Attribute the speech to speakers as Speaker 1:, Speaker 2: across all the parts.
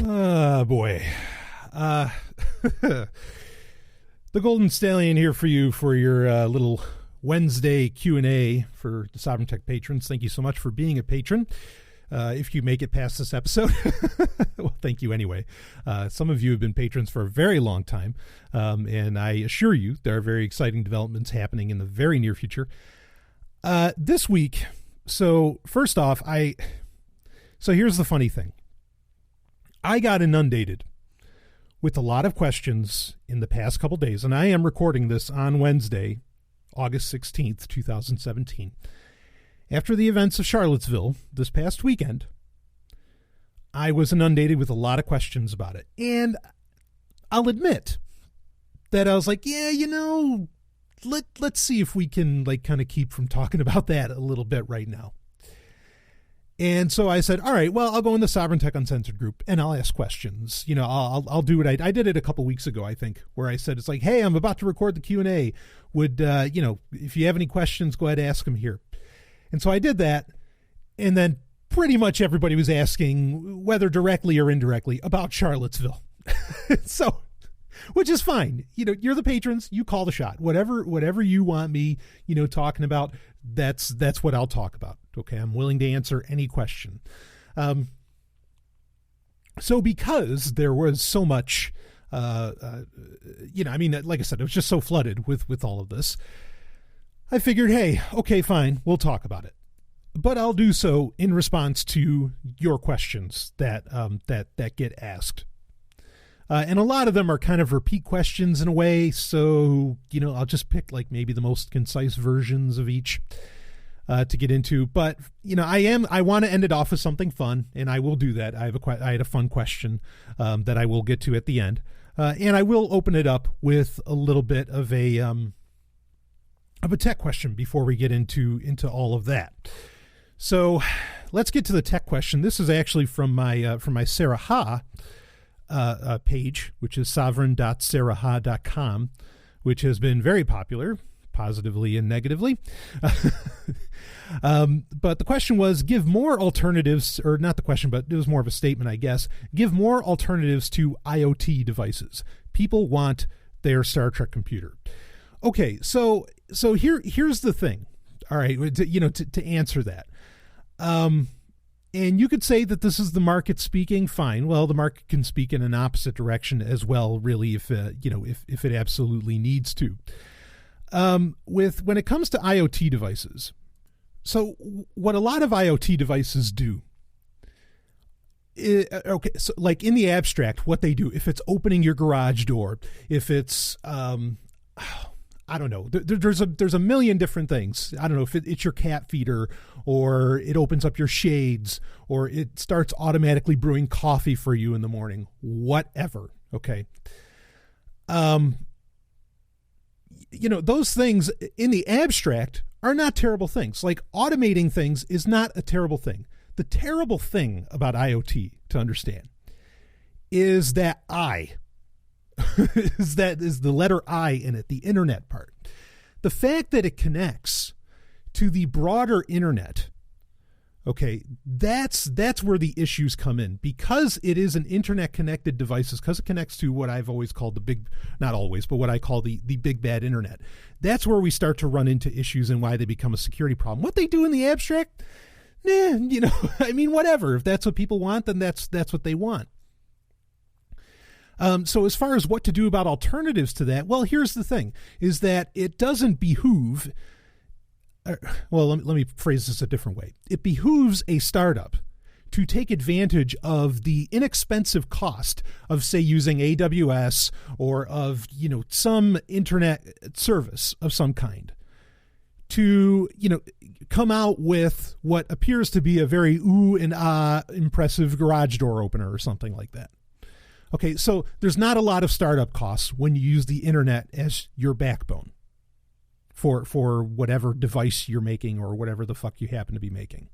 Speaker 1: Oh, boy. The Golden Stallion here for you for your little Wednesday Q&A for the Sovereign Tech patrons. Thank you so much for being a patron. If you make it past this episode, well, thank you anyway. Some of you have been patrons for a very long time, and I assure you there are very exciting developments happening in the very near future. This week, so first off, so here's the funny thing. I got inundated with a lot of questions in the past couple days, and I am recording this on Wednesday, August 16th, 2017. After the events of Charlottesville this past weekend, I was inundated with a lot of questions about it. And I'll admit that I was like, yeah, let's see if we can kind of keep from talking about that a little bit right now. And so I said, all right, well, I'll go in the Sovereign Tech Uncensored group and I'll ask questions. I'll do what I did it a couple weeks ago, I think, where I said, it's like, hey, I'm about to record the Q&A. Would, if you have any questions, go ahead and ask them here. And so I did that. And then pretty much everybody was asking, whether directly or indirectly, about Charlottesville. So, which is fine. You're the patrons. You call the shot. Whatever you want me, talking about, that's what I'll talk about. Okay, I'm willing to answer any question. So because there was so much, like I said, it was just so flooded with all of this, I figured, hey, okay, fine, we'll talk about it. But I'll do so in response to your questions that get asked. And a lot of them are kind of repeat questions in a way, so, I'll just pick maybe the most concise versions of each. To get into, but I want to end it off with something fun, and I will do that. I had a fun question that I will get to at the end, and I will open it up with a little bit of a tech question before we get into all of that. So let's get to the tech question. This is actually from my Sarah Ha page, which is sovereign.sarahha.com, which has been very popular, positively and negatively. But the question was, give more alternatives, or not the question, but it was more of a statement, I guess. Give more alternatives to IoT devices. People want their Star Trek computer. Okay, so here's the thing. All right, to answer that. And you could say that this is the market speaking. Fine. Well, the market can speak in an opposite direction as well, really, if it absolutely needs to. When it comes to IoT devices, so what a lot of IoT devices do, so like in the abstract, what they do, if it's opening your garage door, if it's, I don't know, there's a million different things. I don't know if it's your cat feeder, or it opens up your shades, or it starts automatically brewing coffee for you in the morning, whatever. Okay. Those things in the abstract are not terrible things. Like automating things is not a terrible thing. The terrible thing about IoT, to understand, is that is the letter I in it, the internet part. The fact that it connects to the broader internet. Okay, that's where the issues come in, because it is an internet connected device, because it connects to what I've always called what I call the big bad internet. That's where we start to run into issues and why they become a security problem. What they do in the abstract, whatever. If that's what people want, then that's what they want. So as far as what to do about alternatives to that, well, here's the thing, is that it doesn't behoove. Well, let me phrase this a different way. It behooves a startup to take advantage of the inexpensive cost of, say, using AWS or of, some internet service of some kind to, come out with what appears to be a very ooh and ah impressive garage door opener or something like that. Okay, so there's not a lot of startup costs when you use the internet as your backbone for whatever device you're making or whatever the fuck you happen to be making.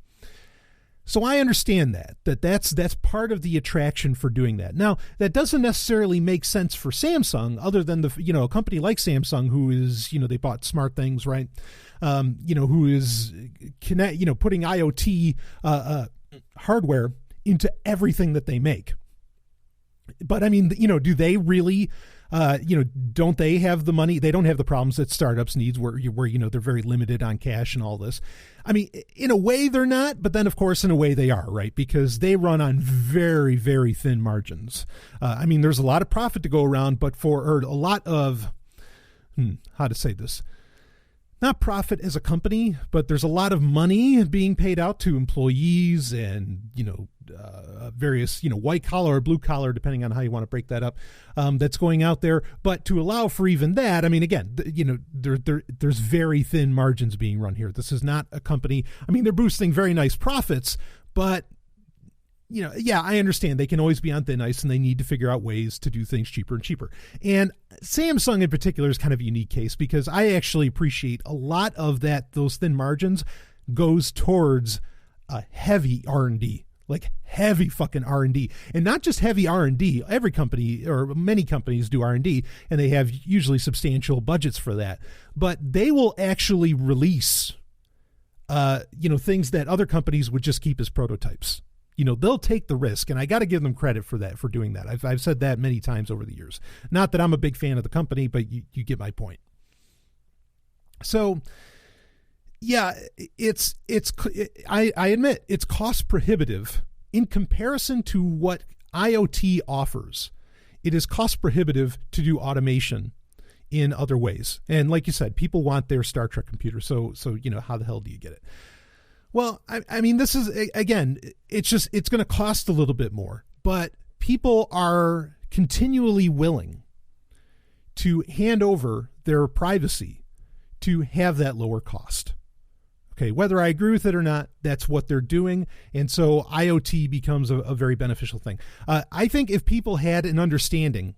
Speaker 1: So I understand that's part of the attraction for doing that. Now, that doesn't necessarily make sense for Samsung, other than a company like Samsung, who is, they bought Smart Things, right? Who is putting IoT hardware into everything that they make. But I mean, do they really, don't they have the money? They don't have the problems that startups needs where they're very limited on cash and all this. I mean, in a way they're not, but then of course, in a way they are, right? Because they run on very, very thin margins. I mean, there's a lot of profit to go around, but or a lot of, how to say this? Not profit as a company, but there's a lot of money being paid out to employees and, various, white collar or blue collar, depending on how you want to break that up, that's going out there. But to allow for even that, I mean, again, there's very thin margins being run here. This is not a company. I mean, they're boosting very nice profits, but I understand they can always be on thin ice and they need to figure out ways to do things cheaper and cheaper. And Samsung in particular is kind of a unique case because I actually appreciate a lot of those thin margins goes towards heavy R&D, like heavy fucking R&D, and not just heavy R&D. Every company or many companies do R&D and they have usually substantial budgets for that, but they will actually release, things that other companies would just keep as prototypes. They'll take the risk, and I got to give them credit for doing that. I've said that many times over the years. Not that I'm a big fan of the company, but you get my point. So, yeah, I admit it's cost prohibitive in comparison to what IoT offers. It is cost prohibitive to do automation in other ways. And like you said, people want their Star Trek computer. So how the hell do you get it? Well, I mean, this is, again, it's going to cost a little bit more, but people are continually willing to hand over their privacy to have that lower cost. Okay, whether I agree with it or not, that's what they're doing. And so IoT becomes a very beneficial thing. I think if people had an understanding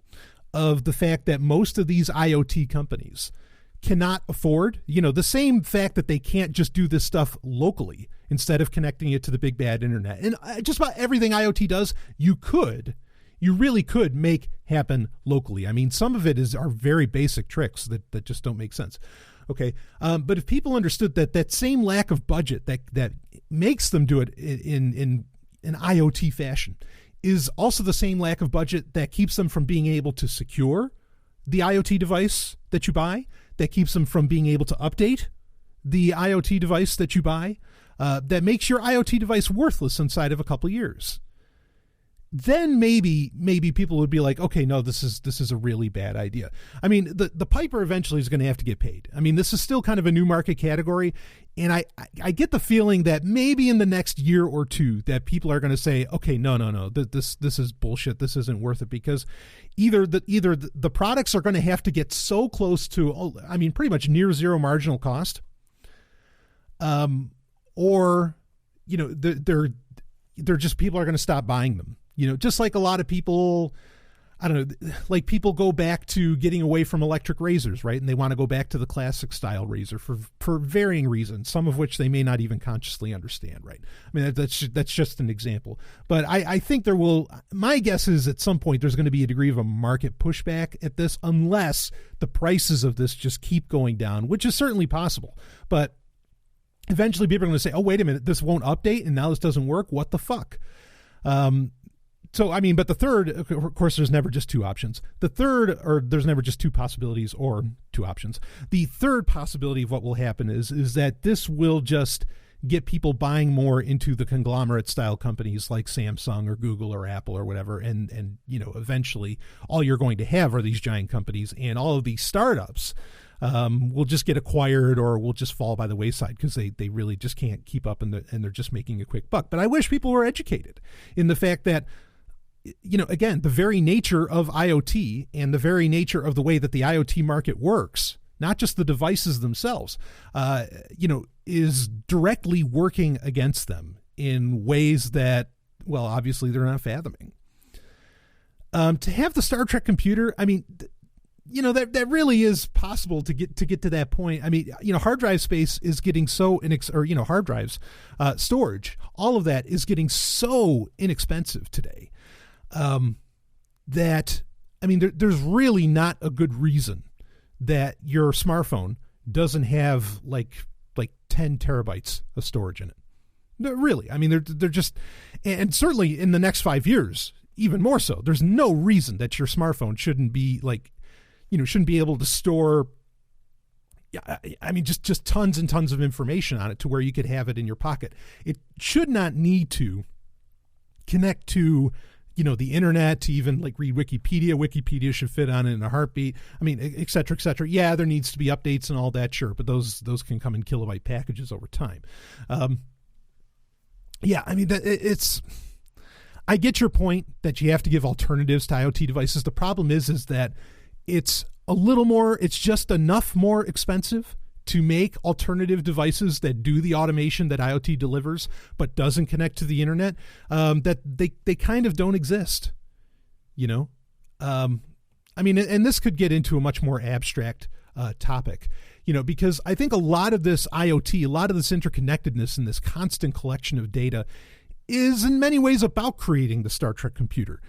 Speaker 1: of the fact that most of these IoT companies cannot afford, the same fact that they can't just do this stuff locally instead of connecting it to the big bad internet. And just about everything IoT does, you really could make happen locally. I mean, some of it are very basic tricks that just don't make sense. Okay. But if people understood that same lack of budget that makes them do it in an IoT fashion is also the same lack of budget that keeps them from being able to secure the IoT device that you buy, that keeps them from being able to update the IoT device that you buy, that makes your IoT device worthless inside of a couple years. Then maybe people would be like, okay, no, this is a really bad idea. I mean, the piper eventually is going to have to get paid. I mean, this is still kind of a new market category, and I get the feeling that maybe in the next year or two that people are going to say, okay, no, this is bullshit. This isn't worth it, because either the products are going to have to get so close to, pretty much near zero marginal cost, or they're just, people are going to stop buying them. Just like a lot of people, I don't know, like people go back to getting away from electric razors, right? And they want to go back to the classic style razor for varying reasons, some of which they may not even consciously understand, right? I mean, that's just an example. But I think my guess is at some point there's going to be a degree of a market pushback at this, unless the prices of this just keep going down, which is certainly possible. But eventually people are going to say, oh, wait a minute, this won't update and now this doesn't work. What the fuck? But the third, of course, there's never just two options. There's never just two possibilities or two options. The third possibility of what will happen is that this will just get people buying more into the conglomerate style companies like Samsung or Google or Apple or whatever. And eventually all you're going to have are these giant companies, and all of these startups will just get acquired or will just fall by the wayside because they really just can't keep up and they're just making a quick buck. But I wish people were educated in the fact that, again, the very nature of IoT and the very nature of the way that the IoT market works, not just the devices themselves, is directly working against them in ways that, well, obviously they're not fathoming. To have the Star Trek computer, I mean, that really is possible to get to that point. I mean, hard drive space is getting so hard drives, storage, all of that is getting so inexpensive today. That, I mean, there's really not a good reason that your smartphone doesn't have like 10 terabytes of storage in it. Really. I mean, they're just, and certainly in the next 5 years, even more so, there's no reason that your smartphone shouldn't be shouldn't be able to store, I mean, just tons and tons of information on it to where you could have it in your pocket. It should not need to connect to, the internet to even like read Wikipedia. Wikipedia should fit on it in a heartbeat. I mean, et cetera, et cetera. Yeah, there needs to be updates and all that, sure, but those can come in kilobyte packages over time. Yeah, I mean, I get your point that you have to give alternatives to IoT devices. The problem is that it's just enough more expensive to make alternative devices that do the automation that IoT delivers, but doesn't connect to the internet, that they kind of don't exist, I mean, and this could get into a much more abstract topic, because I think a lot of this IoT, a lot of this interconnectedness and this constant collection of data is in many ways about creating the Star Trek computer.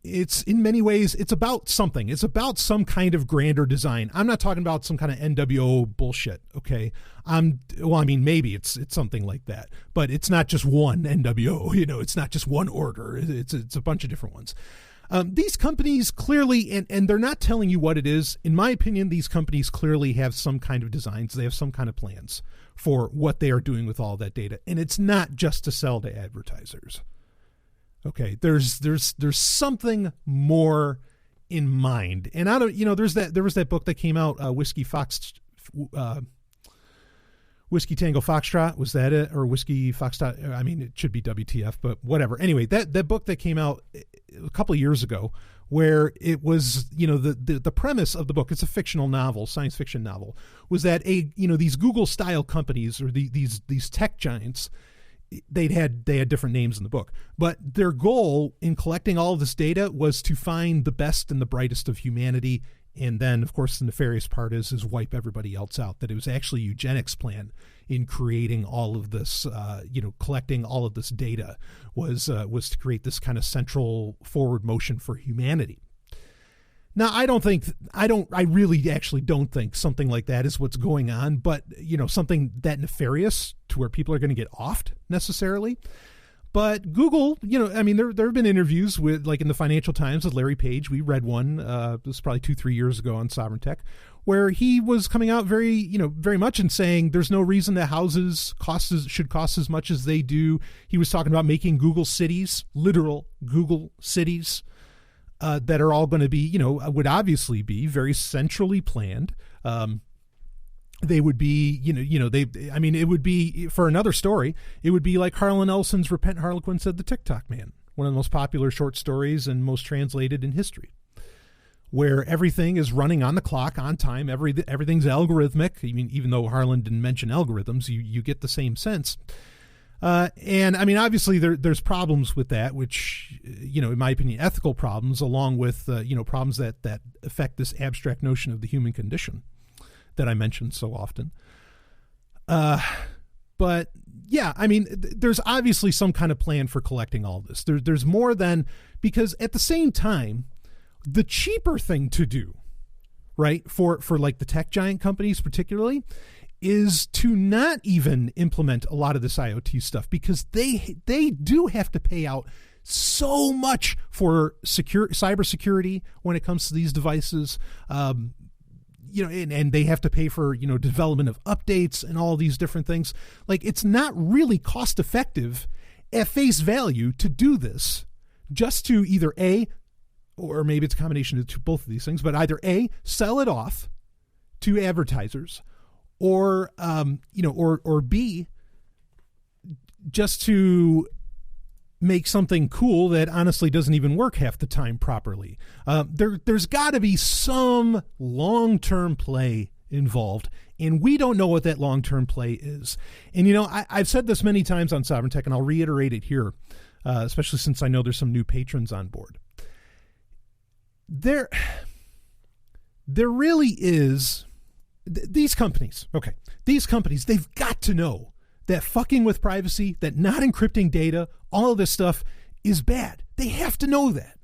Speaker 1: It's in many ways, it's about something. It's about some kind of grander design. I'm not talking about some kind of NWO bullshit, okay? Maybe it's something like that, but it's not just one NWO, it's not just one order. It's a bunch of different ones. These companies clearly, and they're not telling you what it is. In my opinion, these companies clearly have some kind of designs. They have some kind of plans for what they are doing with all that data. And it's not just to sell to advertisers. Okay, there's something more in mind, and there was that book that came out, Whiskey Tango Foxtrot, was that it, or Whiskey Foxtrot? I mean, it should be WTF, but whatever. Anyway, that book that came out a couple of years ago, where it was, the premise of the book, it's a fictional novel, science fiction novel, was that these Google style companies, or these tech giants, they had different names in the book, but their goal in collecting all of this data was to find the best and the brightest of humanity. And then, of course, the nefarious part is wipe everybody else out. That it was actually a eugenics plan in creating all of this, collecting all of this data was to create this kind of central forward motion for humanity. Now, I really actually don't think something like that is what's going on, but, something that nefarious to where people are going to get offed necessarily. But Google, there have been interviews with, like in the Financial Times with Larry Page. We read one, this was probably 2-3 years ago on Sovereign Tech, where he was coming out very much and saying there's no reason that houses should cost as much as they do. He was talking about making Google cities, literal Google cities, that are all going to be, would obviously be very centrally planned. They would be, it would be, for another story, it would be like Harlan Ellison's Repent Harlequin Said the TikTok Man, one of the most popular short stories and most translated in history, where everything is running on the clock, on time, everything's algorithmic. I mean, even though Harlan didn't mention algorithms, you get the same sense. And I mean, obviously there's problems with that, which, in my opinion, ethical problems, along with, problems that affect this abstract notion of the human condition that I mentioned so often. But yeah, I mean, there's obviously some kind of plan for collecting all this. There's more than, because at the same time, the cheaper thing to do, right, for like the tech giant companies particularly, is to not even implement a lot of this IoT stuff, because they do have to pay out so much for cybersecurity when it comes to these devices, and they have to pay for, development of updates and all these different things. Like, it's not really cost effective at face value to do this, just to either A, or maybe it's a combination of both of these things, but either A, sell it off to advertisers, or or B, just to make something cool that honestly doesn't even work half the time properly. There's got to be some long-term play involved, and we don't know what that long-term play is. And I've said this many times on Sovereign Tech, and I'll reiterate it here, especially since I know there's some new patrons on board. There really is. These companies, they've got to know that fucking with privacy, that not encrypting data, all of this stuff is bad. They have to know that.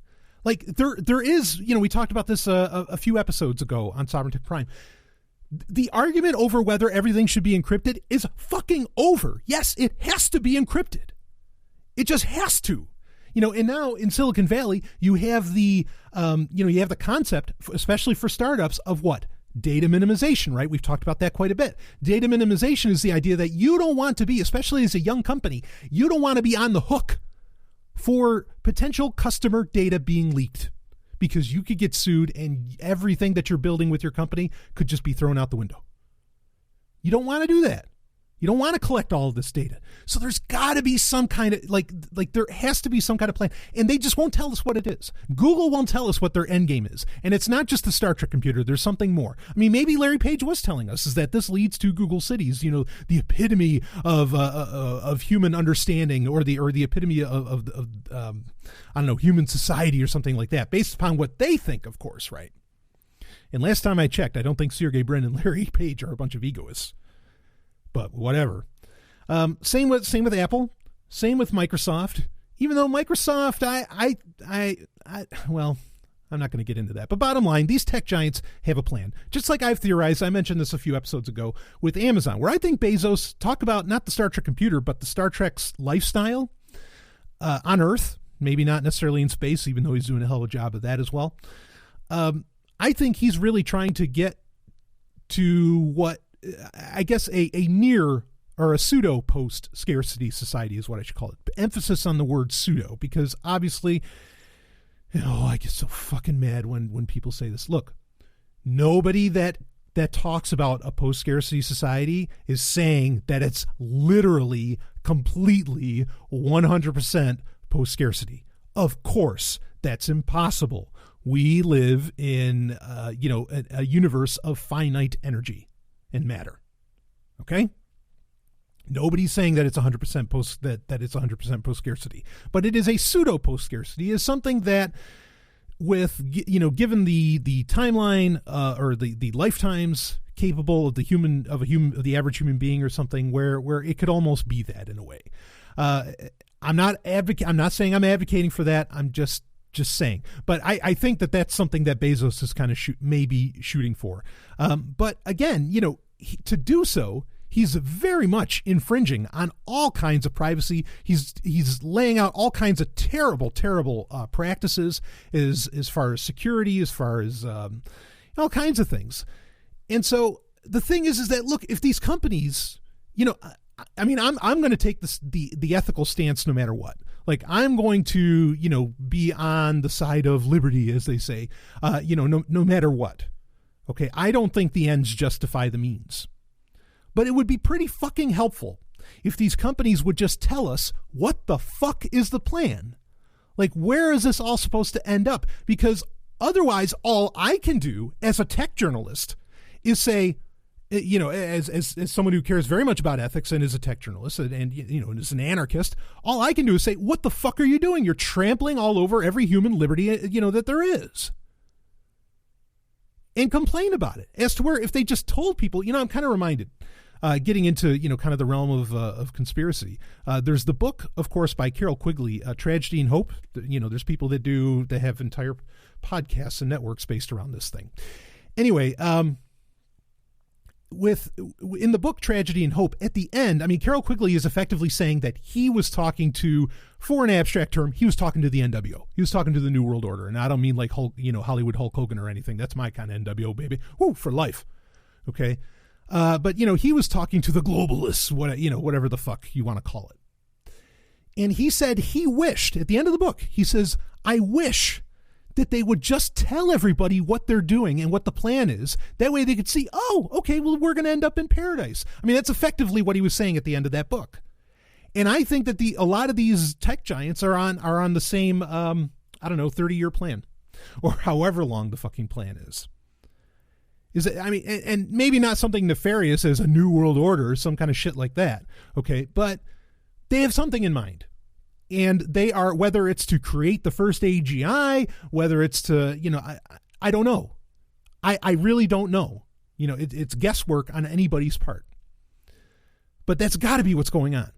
Speaker 1: Like, there is, we talked about this a few episodes ago on Sovereign Tech Prime. The argument over whether everything should be encrypted is fucking over. Yes, it has to be encrypted. It just has to. And now in Silicon Valley, you have the concept, especially for startups, of what? Data minimization, right? We've talked about that quite a bit. Data minimization is the idea that you don't want to be, especially as a young company, you don't want to be on the hook for potential customer data being leaked, because you could get sued and everything that you're building with your company could just be thrown out the window. You don't want to do that. You don't want to collect all of this data. So there's got to be some kind of, like there has to be some kind of plan. And they just won't tell us what it is. Google won't tell us what their end game is. And it's not just the Star Trek computer. There's something more. I mean, maybe Larry Page was telling us is that this leads to Google Cities, the epitome of human understanding, or the epitome of I don't know, human society or something like that, based upon what they think, of course, right? And last time I checked, I don't think Sergey Brin and Larry Page are a bunch of egoists. But whatever. Same with Apple. Same with Microsoft. Even though Microsoft, well, I'm not going to get into that. But bottom line, these tech giants have a plan. Just like I've theorized, I mentioned this a few episodes ago with Amazon, where I think Bezos, talk about not the Star Trek computer, but the Star Trek's lifestyle on Earth. Maybe not necessarily in space, even though he's doing a hell of a job of that as well. I think he's really trying to get to what, I guess, a near or a pseudo post scarcity society is what I should call it. Emphasis on the word pseudo, because obviously, I get so fucking mad when people say this. Look, nobody that talks about a post scarcity society is saying that it's literally, completely, 100% post scarcity. Of course, that's impossible. We live in a universe of finite energy and matter. Okay? Nobody's saying that it's 100% it's 100% post scarcity, but it is a pseudo post scarcity. Is something that, with given the timeline or the lifetimes capable of the average human being, or something where it could almost be that in a way. I'm not saying I'm advocating for that. I'm just saying. But I think that that's something that Bezos is kind of maybe shooting for. But again, to do so, he's very much infringing on all kinds of privacy. He's laying out all kinds of terrible practices as far as security, as far as all kinds of things. And so the thing is that, look, if these companies, I'm going to take the ethical stance no matter what. Like, I'm going to, be on the side of liberty, as they say, no matter what. Okay, I don't think the ends justify the means. But it would be pretty fucking helpful if these companies would just tell us what the fuck is the plan. Like, where is this all supposed to end up? Because otherwise, all I can do as a tech journalist is say, as someone who cares very much about ethics and is a tech journalist and is an anarchist, all I can do is say, what the fuck are you doing? You're trampling all over every human liberty, that there is. And complain about it. As to where, if they just told people, I'm kind of reminded, getting into, kind of the realm of conspiracy. There's the book, of course, by Carol Quigley, Tragedy and Hope. There's people that have entire podcasts and networks based around this thing. Anyway, in the book Tragedy and Hope, at the end, Carol Quigley is effectively saying that he was talking to, for an abstract term, he was talking to the NWO. He was talking to the New World Order. And I don't mean like Hulk, Hollywood Hulk Hogan or anything. That's my kind of NWO, baby. Woo, for life. Okay. But he was talking to the globalists, whatever the fuck you want to call it. And he said he wished, at the end of the book, he says, I wish that they would just tell everybody what they're doing and what the plan is. That way they could see, oh, okay, well, we're going to end up in paradise. That's effectively what he was saying at the end of that book. And I think that a lot of these tech giants are on the same, 30-year plan, or however long the fucking plan is. And maybe not something nefarious as a new world order or some kind of shit like that. Okay. But they have something in mind. And they are, whether it's to create the first AGI, whether it's to, I don't know. I really don't know. It's guesswork on anybody's part. But that's got to be what's going on.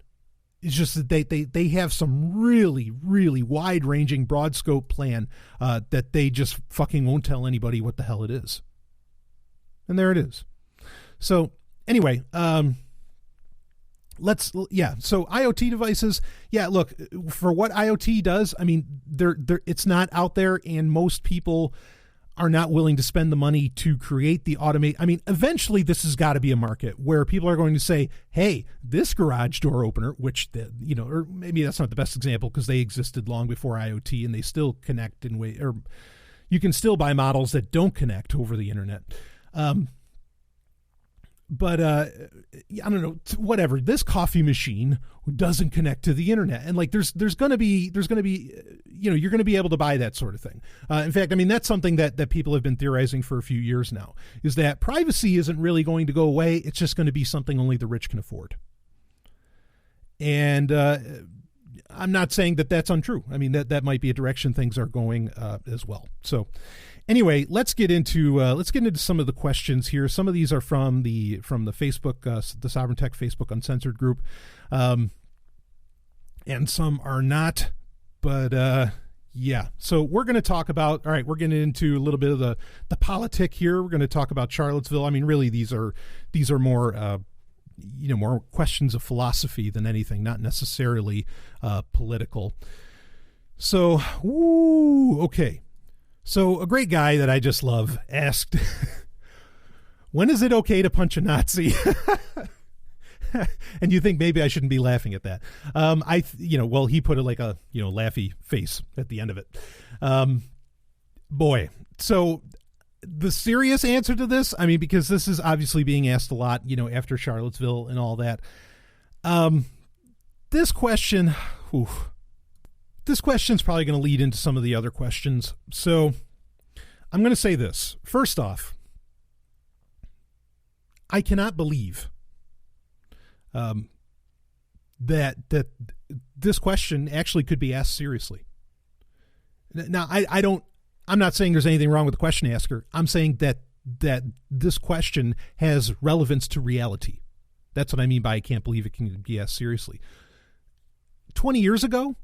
Speaker 1: It's just that they have some really, really wide-ranging, broad scope plan that they just fucking won't tell anybody what the hell it is. And there it is. So anyway, So IoT devices, look, for what IoT does, I mean, it's not out there, and most people are not willing to spend the money to create the automate. I mean, eventually this has got to be a market where people are going to say, hey, this garage door opener, which, or maybe that's not the best example because they existed long before IoT and they still connect in way, or you can still buy models that don't connect over the internet. But I don't know, whatever. This coffee machine doesn't connect to the internet, and like there's going to be you're going to be able to buy that sort of thing. In fact, I mean that's something that people have been theorizing for a few years now, is that privacy isn't really going to go away. It's just going to be something only the rich can afford. And I'm not saying that that's untrue. I mean that might be a direction things are going as well. So. Anyway, let's get into some of the questions here. Some of these are from the Facebook, the Sovereign Tech Facebook Uncensored group, and some are not. But so we're going to talk about. All right, we're getting into a little bit of the politic here. We're going to talk about Charlottesville. I mean, really, these are more more questions of philosophy than anything, not necessarily political. So, okay. So a great guy that I just love asked, when is it okay to punch a Nazi? And you think maybe I shouldn't be laughing at that. He put it like a, laughy face at the end of it. Boy. So the serious answer to this, I mean, because this is obviously being asked a lot, after Charlottesville and all that. This question's probably going to lead into some of the other questions. So I'm going to say this. First off, I cannot believe that this question actually could be asked seriously. Now, I'm not saying there's anything wrong with the question asker. I'm saying that this question has relevance to reality. That's what I mean by I can't believe it can be asked seriously. 20 years ago,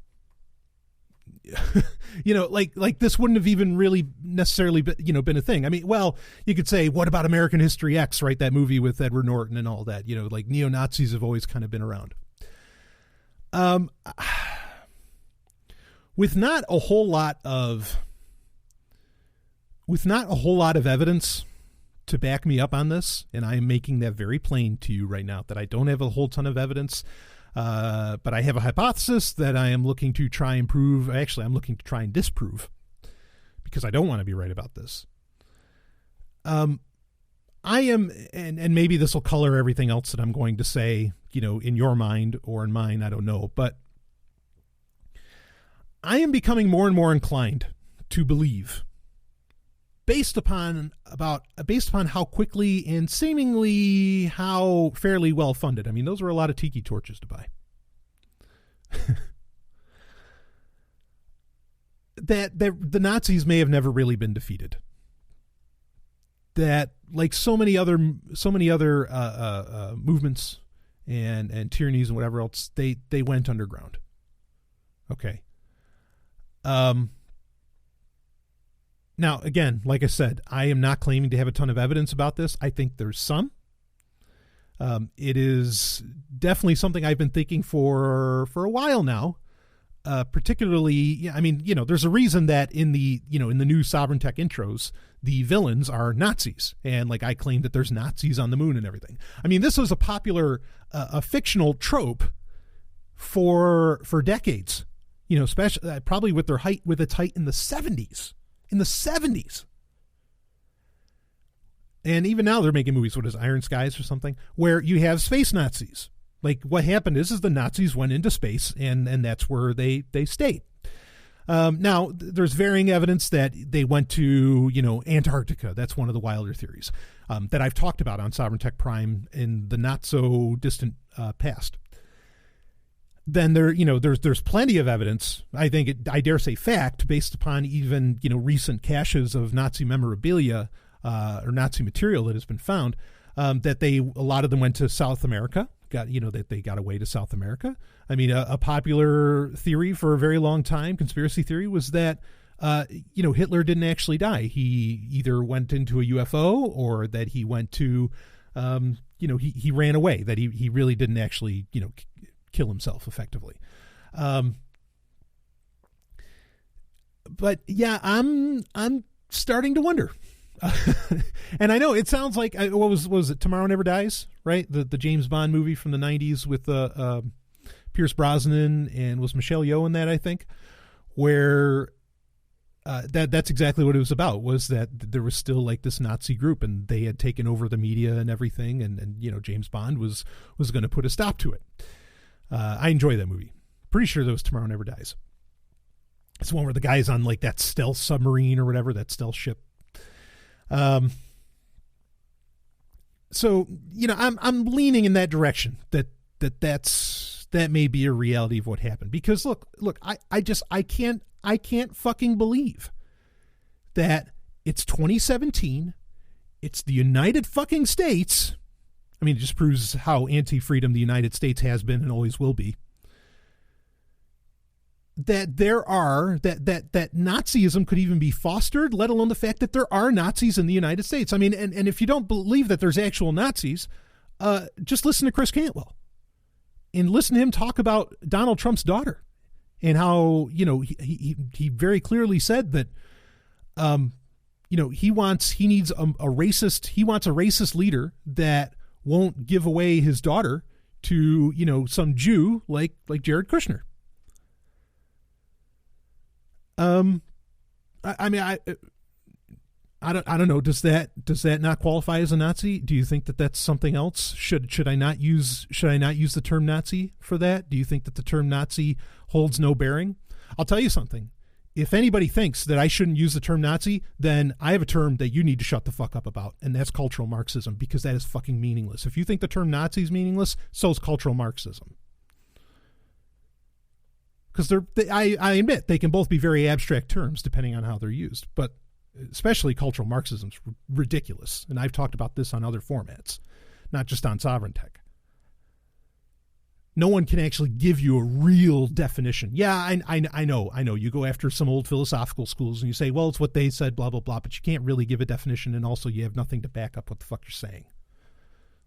Speaker 1: like this wouldn't have even really necessarily been a thing. I mean, well, you could say, what about American History X, right? That movie with Edward Norton and all that, like neo-Nazis have always kind of been around. With not a whole lot of evidence to back me up on this, and I am making that very plain to you right now, that I don't have a whole ton of evidence. But I have a hypothesis that I am looking to try and prove. Actually, I'm looking to try and disprove, because I don't want to be right about this. I am, and maybe this will color everything else that I'm going to say, in your mind or in mine, I don't know. But I am becoming more and more inclined to believe, based upon how quickly and seemingly how fairly well funded. I mean, those were a lot of tiki torches to buy. that the Nazis may have never really been defeated. That, like so many other movements and tyrannies and whatever else, they went underground. Okay. Now, again, like I said, I am not claiming to have a ton of evidence about this. I think there's some. It is definitely something I've been thinking for a while now. Particularly, I mean, there's a reason that in the new Sovereign Tech intros, the villains are Nazis, and like I claim that there's Nazis on the moon and everything. I mean, this was a popular, a fictional trope for decades. Especially probably with its height in the 70s. In the 70s. And even now they're making movies, what is Iron Skies or something, where you have space Nazis. Like what happened is the Nazis went into space and that's where they stayed. Now there's varying evidence that they went to, Antarctica. That's one of the wilder theories that I've talked about on Sovereign Tech Prime in the not so distant past. Then there's plenty of evidence. I dare say fact, based upon even recent caches of Nazi memorabilia or Nazi material that has been found, that a lot of them went to South America. That they got away to South America. I mean, a popular theory for a very long time, conspiracy theory, was that Hitler didn't actually die. He either went into a UFO or that he went to he ran away, that he really didn't actually, kill himself effectively. But yeah, I'm starting to wonder. And I know it sounds like, what was it? Tomorrow Never Dies, right? The James Bond movie from the 90s with Pierce Brosnan, and was Michelle Yeoh in that, I think, where that's exactly what it was about, was that there was still like this Nazi group and they had taken over the media and everything. And James Bond was going to put a stop to it. I enjoy that movie. Pretty sure that was Tomorrow Never Dies. It's the one where the guy's on like that stealth submarine or whatever, that stealth ship. So, I'm leaning in that direction, that may be a reality of what happened, because look, I can't fucking believe that it's 2017. It's the United fucking States. I mean, it just proves how anti-freedom the United States has been and always will be. That Nazism could even be fostered, let alone the fact that there are Nazis in the United States. I mean, and if you don't believe that there's actual Nazis, just listen to Chris Cantwell and listen to him talk about Donald Trump's daughter, and how, he very clearly said that, he wants a racist leader that won't give away his daughter to, some Jew like Jared Kushner. I don't know. Does that not qualify as a Nazi? Do you think that that's something else? Should I not use the term Nazi for that? Do you think that the term Nazi holds no bearing? I'll tell you something. If anybody thinks that I shouldn't use the term Nazi, then I have a term that you need to shut the fuck up about, and that's cultural Marxism, because that is fucking meaningless. If you think the term Nazi is meaningless, so is cultural Marxism. Because I admit they can both be very abstract terms depending on how they're used, but especially cultural Marxism is ridiculous. And I've talked about this on other formats, not just on Sovereign Tech. No one can actually give you a real definition. Yeah, I know. You go after some old philosophical schools and you say, well, it's what they said, blah, blah, blah, but you can't really give a definition, and also you have nothing to back up what the fuck you're saying.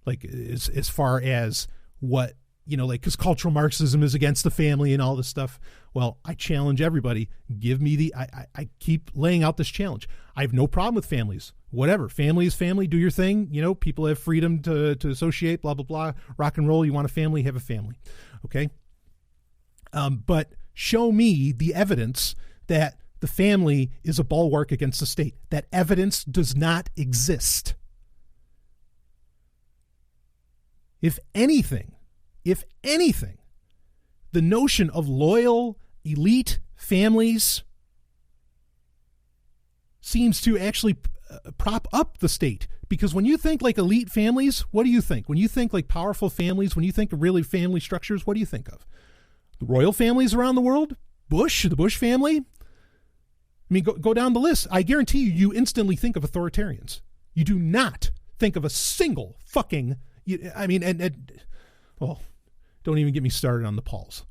Speaker 1: Like, as far as what, because cultural Marxism is against the family and all this stuff. Well, I challenge everybody. Give me I keep laying out this challenge. I have no problem with families. Whatever. Family is family. Do your thing. People have freedom to associate, blah, blah, blah. Rock and roll. You want a family? Have a family. Okay. But show me the evidence that the family is a bulwark against the state. That evidence does not exist. If anything, the notion of loyal, elite families seems to actually prop up the state. Because when you think like elite families, what do you think? When you think like powerful families, when you think of really family structures, what do you think of? The royal families around the world? the Bush family? I mean, go down the list. I guarantee you instantly think of authoritarians. You do not think of a single fucking, well, don't even get me started on the Pauls.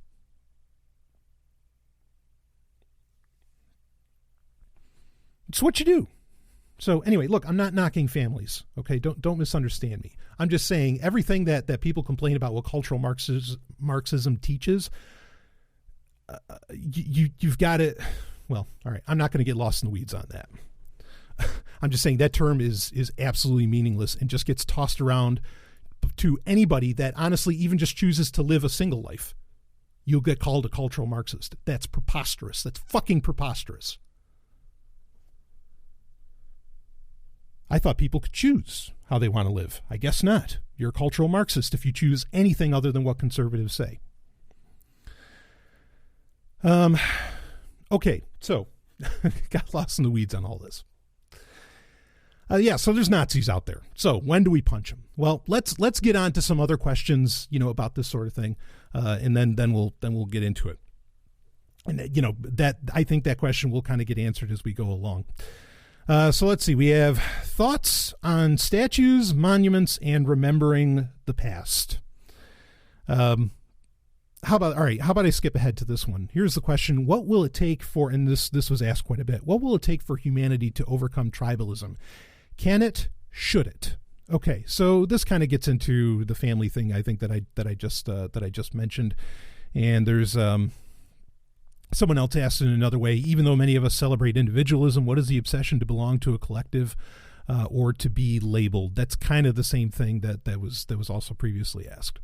Speaker 1: It's what you do. So anyway, look, I'm not knocking families. Okay, don't misunderstand me. I'm just saying everything that people complain about what cultural Marxism teaches, you've got to. Well, all right, I'm not going to get lost in the weeds on that. I'm just saying that term is absolutely meaningless and just gets tossed around to anybody that honestly even just chooses to live a single life. You'll get called a cultural Marxist. That's preposterous. That's fucking preposterous. I thought people could choose how they want to live. I guess not. You're a cultural Marxist if you choose anything other than what conservatives say. Okay, so got lost in the weeds on all this. So there's Nazis out there. So when do we punch them? Well, let's get on to some other questions, about this sort of thing, and then we'll get into it. And that I think that question will kind of get answered as we go along. So let's see. We have thoughts on statues, monuments, and remembering the past. How about I skip ahead to this one? Here's the question. What will it take for, and this was asked quite a bit, what will it take for humanity to overcome tribalism? Can it? Should it? Okay, so this kind of gets into the family thing, I think, that I just mentioned, and there's someone else asked in another way. Even though many of us celebrate individualism, what is the obsession to belong to a collective or to be labeled? That's kind of the same thing that was also previously asked.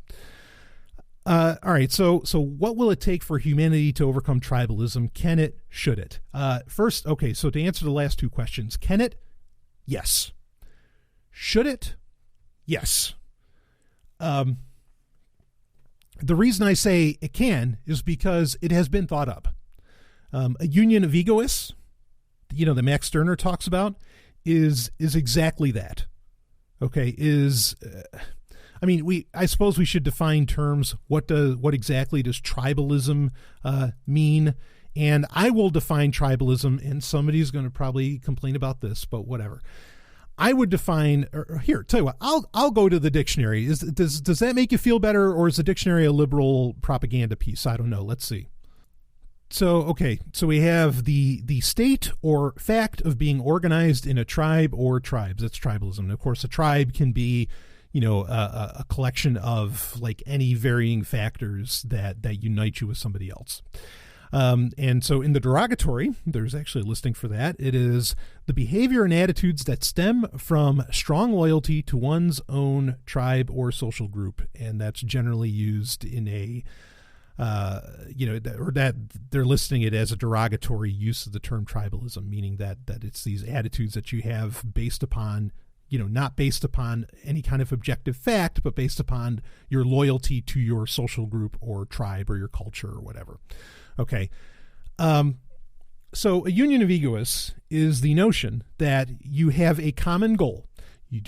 Speaker 1: All right, so what will it take for humanity to overcome tribalism? Can it? Should it? First, okay, so to answer the last two questions, can it? Yes. Should it? Yes. The reason I say it can is because it has been thought up. A union of egoists, that Max Stirner talks about, is exactly that. Okay, I suppose we should define terms. What exactly does tribalism mean? And I will define tribalism, and somebody's going to probably complain about this, but whatever. I would define, here, tell you what, I'll go to the dictionary. Does that make you feel better, or is the dictionary a liberal propaganda piece? I don't know. Let's see. So we have the state or fact of being organized in a tribe or tribes. That's tribalism. And of course, a tribe can be, a collection of like any varying factors that unite you with somebody else. And so in the derogatory, there's actually a listing for that. It is the behavior and attitudes that stem from strong loyalty to one's own tribe or social group. And that's generally used in a, or that they're listing it as a derogatory use of the term tribalism, meaning that it's these attitudes that you have based upon, not based upon any kind of objective fact, but based upon your loyalty to your social group or tribe or your culture or whatever. Okay. So a union of egoists is the notion that you have a common goal. You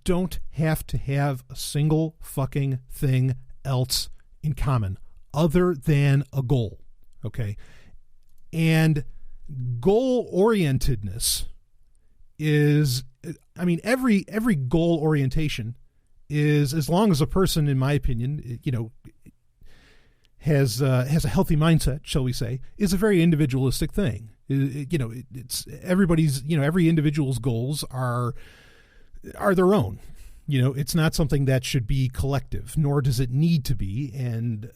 Speaker 1: don't have to have a single fucking thing else in common other than a goal. Okay. And goal-orientedness is, every goal orientation is, as long as a person, in my opinion, has a healthy mindset, shall we say, is a very individualistic thing. It's everybody's, every individual's goals are their own. It's not something that should be collective, nor does it need to be. And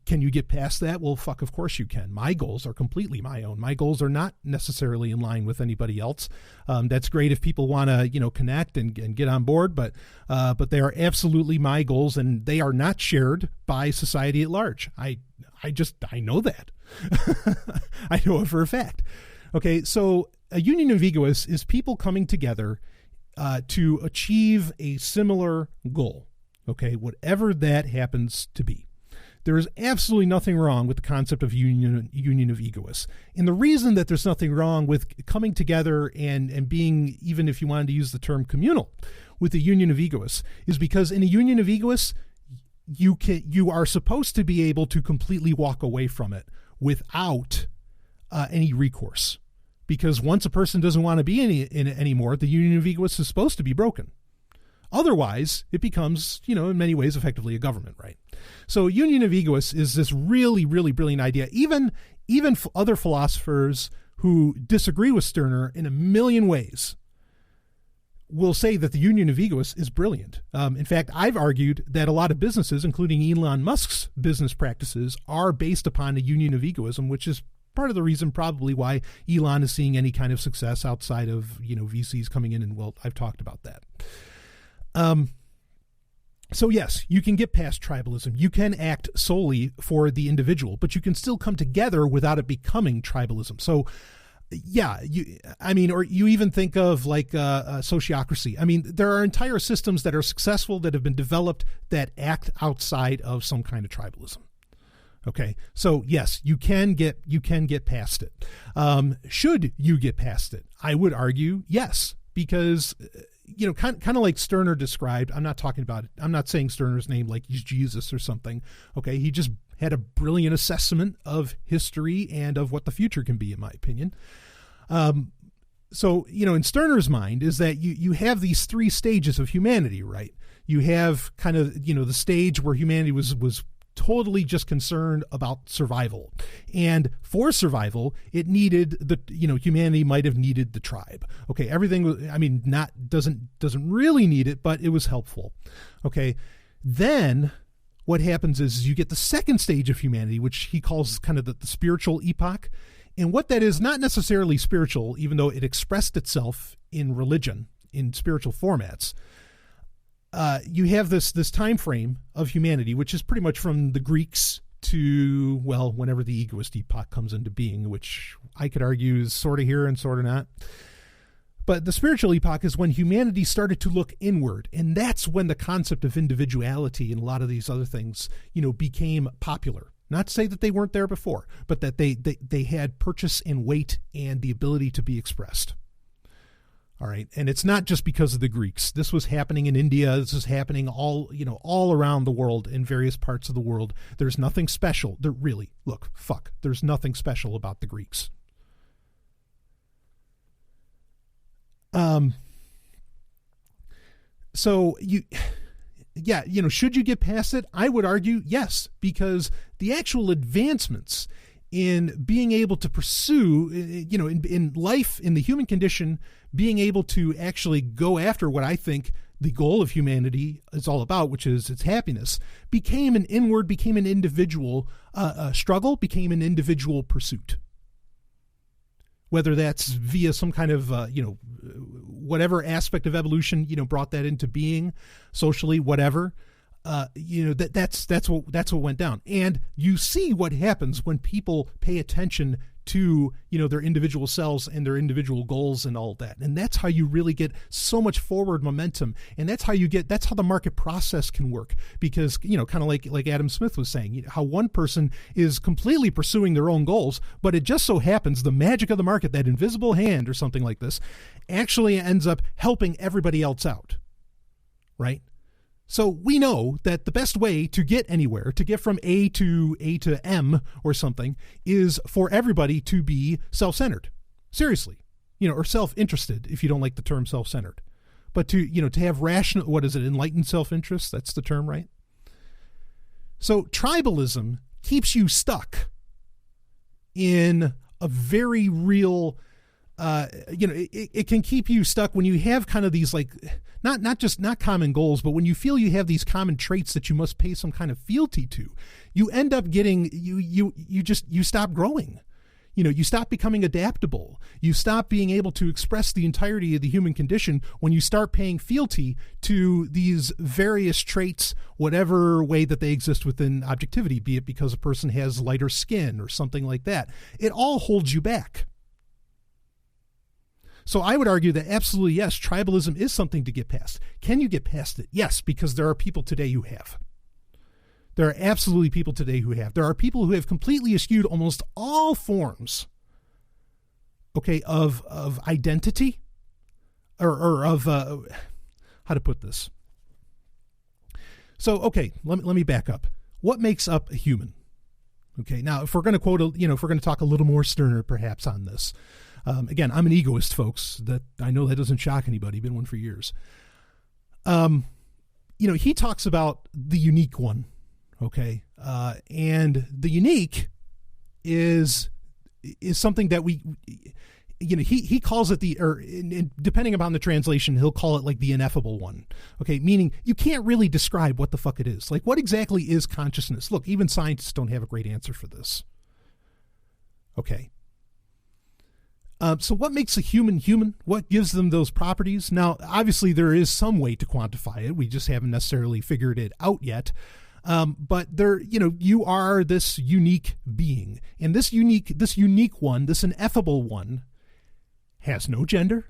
Speaker 1: can you get past that? Well, fuck, of course you can. My goals are completely my own. My goals are not necessarily in line with anybody else. That's great if people want to, connect and get on board, but they are absolutely my goals, and they are not shared by society at large. I know that. I know it for a fact. Okay, so a union of egoists is people coming together to achieve a similar goal, okay, whatever that happens to be. There is absolutely nothing wrong with the concept of union of egoists. And the reason that there's nothing wrong with coming together and being, even if you wanted to use the term communal, with a union of egoists is because in a union of egoists, you are supposed to be able to completely walk away from it without any recourse. Because once a person doesn't want to be in it anymore, the union of egoists is supposed to be broken. Otherwise, it becomes, in many ways, effectively a government, right? So a union of egoists is this really, really brilliant idea. Even other philosophers who disagree with Stirner in a million ways will say that the union of egoists is brilliant. In fact, I've argued that a lot of businesses, including Elon Musk's business practices, are based upon a union of egoism, which is part of the reason probably why Elon is seeing any kind of success outside of, VCs coming in. And well, I've talked about that. So yes, you can get past tribalism. You can act solely for the individual, but you can still come together without it becoming tribalism. So yeah, or you even think of like sociocracy. There are entire systems that are successful that have been developed that act outside of some kind of tribalism. Okay, so yes, you can get past it. Should you get past it? I would argue yes, because kind of like Stirner described. I'm not saying Stirner's name like he's Jesus or something. Okay, he just had a brilliant assessment of history and of what the future can be, in my opinion. So in Stirner's mind is that you have these three stages of humanity, right? You have kind of the stage where humanity was totally just concerned about survival. And for survival, it needed humanity might have needed the tribe. Okay, everything was, doesn't really need it, but it was helpful. Okay, then what happens is you get the second stage of humanity, which he calls kind of the spiritual epoch. And what that is, not necessarily spiritual, even though it expressed itself in religion, in spiritual formats. You have this time frame of humanity, which is pretty much from the Greeks to, well, whenever the egoist epoch comes into being, which I could argue is sort of here and sort of not. But the spiritual epoch is when humanity started to look inward, and that's when the concept of individuality and a lot of these other things, became popular. Not to say that they weren't there before, but that they had purchase and weight and the ability to be expressed. All right. And it's not just because of the Greeks. This was happening in India. This is happening all around the world, in various parts of the world. There's nothing special. There's nothing special about the Greeks. Should you get past it? I would argue yes, because the actual advancements in being able to pursue, in life, in the human condition, being able to actually go after what I think the goal of humanity is all about, which is its happiness, became an individual struggle, became an individual pursuit. Whether that's via some kind of, whatever aspect of evolution, brought that into being, socially, whatever, that's what went down. And you see what happens when people pay attention to, their individual selves and their individual goals and all that. And that's how you really get so much forward momentum. And that's how the market process can work. Because, kind of like Adam Smith was saying, how one person is completely pursuing their own goals, but it just so happens the magic of the market, that invisible hand or something like this, actually ends up helping everybody else out. Right? So we know that the best way to get anywhere, to get from A to M or something, is for everybody to be self-centered. Seriously. Or self-interested, if you don't like the term self-centered. But to have rational, enlightened self-interest? That's the term, right? So tribalism keeps you stuck in a very real, it can keep you stuck when you have kind of these not common goals, but when you feel you have these common traits that you must pay some kind of fealty to, you end up getting, you stop growing. You stop becoming adaptable. You stop being able to express the entirety of the human condition when you start paying fealty to these various traits, whatever way that they exist within objectivity, be it because a person has lighter skin or something like that. It all holds you back. So I would argue that absolutely, yes, tribalism is something to get past. Can you get past it? Yes, because there are people today who have. There are absolutely people today who have. There are people who have completely eschewed almost all forms, of identity, or of, how to put this. So, let me back up. What makes up a human? Okay, now if we're going to if we're going to talk a little more sterner perhaps on this. Again, I'm an egoist, folks. That I know that doesn't shock anybody. Been one for years. He talks about the unique one, okay, and the unique is something that he calls it depending upon the translation, he'll call it like the ineffable one, okay, meaning you can't really describe what the fuck it is. Like, what exactly is consciousness? Look, even scientists don't have a great answer for this. Okay. So what makes a human human? What gives them those properties? Now, obviously, there is some way to quantify it. We just haven't necessarily figured it out yet. But you are this unique being, and this unique one, this ineffable one, has no gender.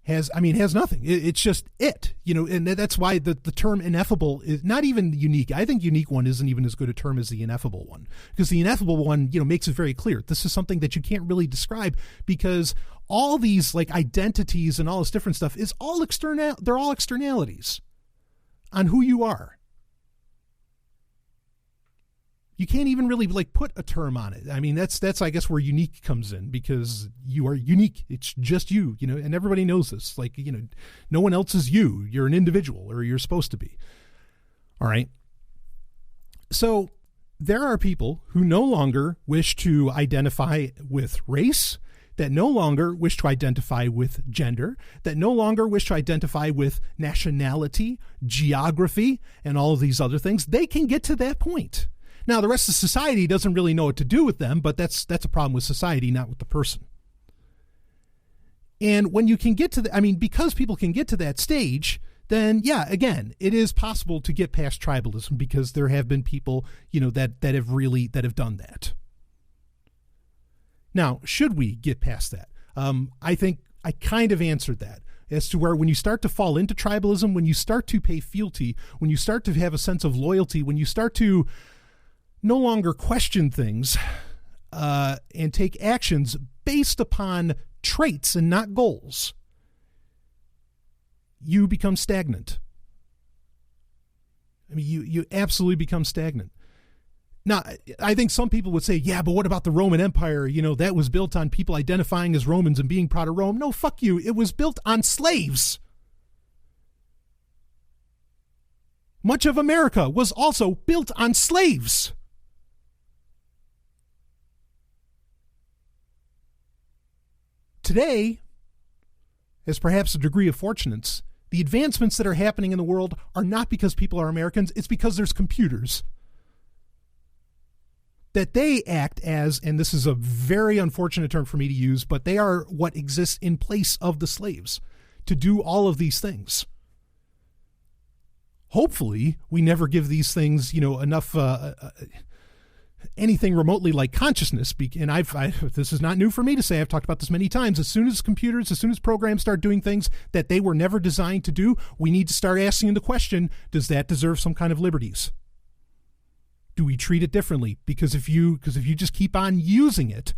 Speaker 1: Has nothing. It's just it, and that's why the term ineffable is not even unique. I think unique one isn't even as good a term as the ineffable one, because the ineffable one, makes it very clear. This is something that you can't really describe, because all these like identities and all this different stuff is all external. They're all externalities on who you are. You can't even really put a term on it. That's I guess where unique comes in, because you are unique. It's just you, and everybody knows this. No one else is you. You're an individual, or you're supposed to be. All right. So there are people who no longer wish to identify with race, that no longer wish to identify with gender, that no longer wish to identify with nationality, geography, and all of these other things. They can get to that point. Now, the rest of society doesn't really know what to do with them, but that's a problem with society, not with the person. And when you can get to because people can get to that stage, then yeah, again, it is possible to get past tribalism, because there have been people, that have done that. Now, should we get past that? I think I kind of answered that as to where when you start to fall into tribalism, when you start to pay fealty, when you start to have a sense of loyalty, when you start to no longer question things and take actions based upon traits and not goals, you become stagnant. You absolutely become stagnant. Now, I think some people would say, yeah, but what about the Roman Empire? That was built on people identifying as Romans and being proud of Rome. No, fuck you. It was built on slaves. Much of America was also built on slaves. Today, as perhaps a degree of fortunate, the advancements that are happening in the world are not because people are Americans. It's because there's computers. That they act as, and this is a very unfortunate term for me to use, but they are what exists in place of the slaves to do all of these things. Hopefully, we never give these things, enough, anything remotely like consciousness. And this is not new for me to say. I've talked about this many times. As soon as programs start doing things that they were never designed to do, we need to start asking the question, does that deserve some kind of liberties? Do we treat it differently? Because if you just keep on using it,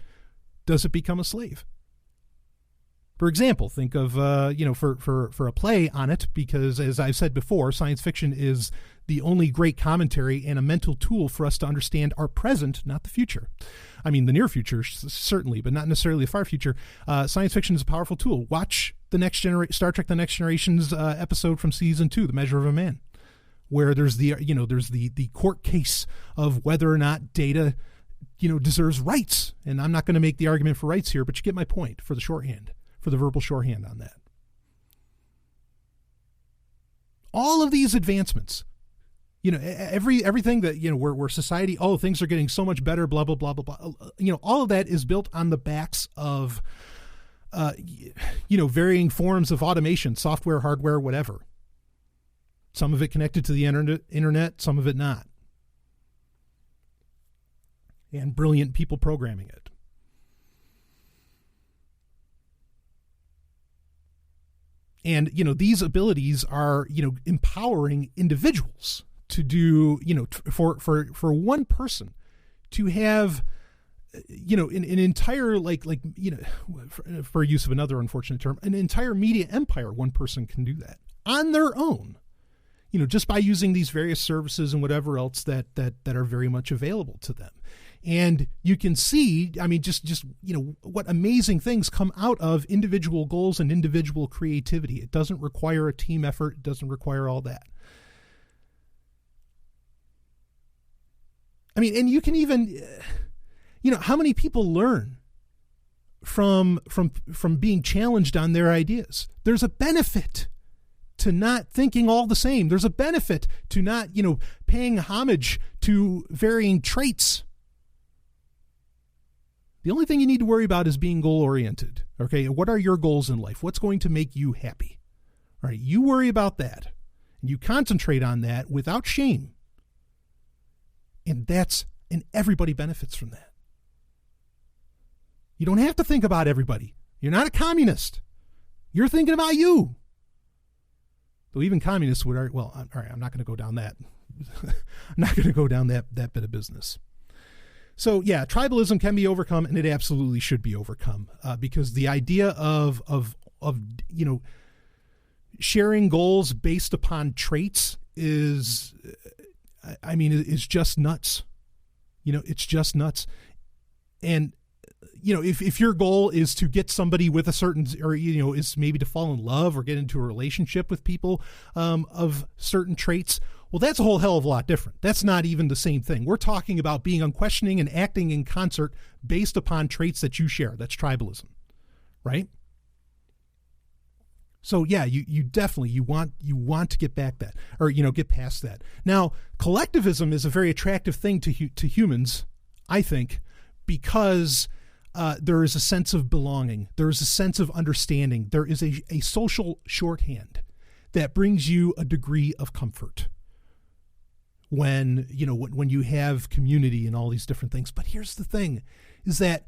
Speaker 1: does it become a slave? For example, think of for a play on it, because as I've said before, science fiction is the only great commentary and a mental tool for us to understand our present, not the future. The near future certainly, but not necessarily the far future. Science fiction is a powerful tool. Watch the Star Trek: The Next Generation's episode from season 2, The Measure of a Man, where there's the court case of whether or not Data, deserves rights. And I'm not going to make the argument for rights here, but you get my point for the shorthand, for the verbal shorthand on that. All of these advancements, everything that, where society, things are getting so much better, blah, blah, blah, blah, blah. All of that is built on the backs of, varying forms of automation, software, hardware, whatever. Some of it connected to the internet, some of it not. And brilliant people programming it. And, these abilities are, empowering individuals to do, for one person to have, an entire, for use of another unfortunate term, an entire media empire. One person can do that on their own. Just by using these various services and whatever else that are very much available to them. And you can see, just what amazing things come out of individual goals and individual creativity. It doesn't require a team effort. It doesn't require all that. And you can even, how many people learn from being challenged on their ideas? There's a benefit to not thinking all the same. There's a benefit to not, paying homage to varying traits. The only thing you need to worry about is being goal-oriented. Okay, what are your goals in life? What's going to make you happy? All right, you worry about that. And you concentrate on that without shame. And everybody benefits from that. You don't have to think about everybody. You're not a communist. You're thinking about you. Though even communists would argue, well, all right, I'm not going to go down that. I'm not going to go down that bit of business. So yeah, tribalism can be overcome, and it absolutely should be overcome, because the idea of sharing goals based upon traits is just nuts. It's just nuts. And if your goal is to get somebody with a certain, or, is maybe to fall in love or get into a relationship with people of certain traits, well, that's a whole hell of a lot different. That's not even the same thing. We're talking about being unquestioning and acting in concert based upon traits that you share. That's tribalism, right? So yeah, you definitely, you want to get back that, or, get past that. Now, collectivism is a very attractive thing to humans, I think, because there is a sense of belonging. There is a sense of understanding. There is a social shorthand that brings you a degree of comfort when you have community and all these different things. But here's the thing, is that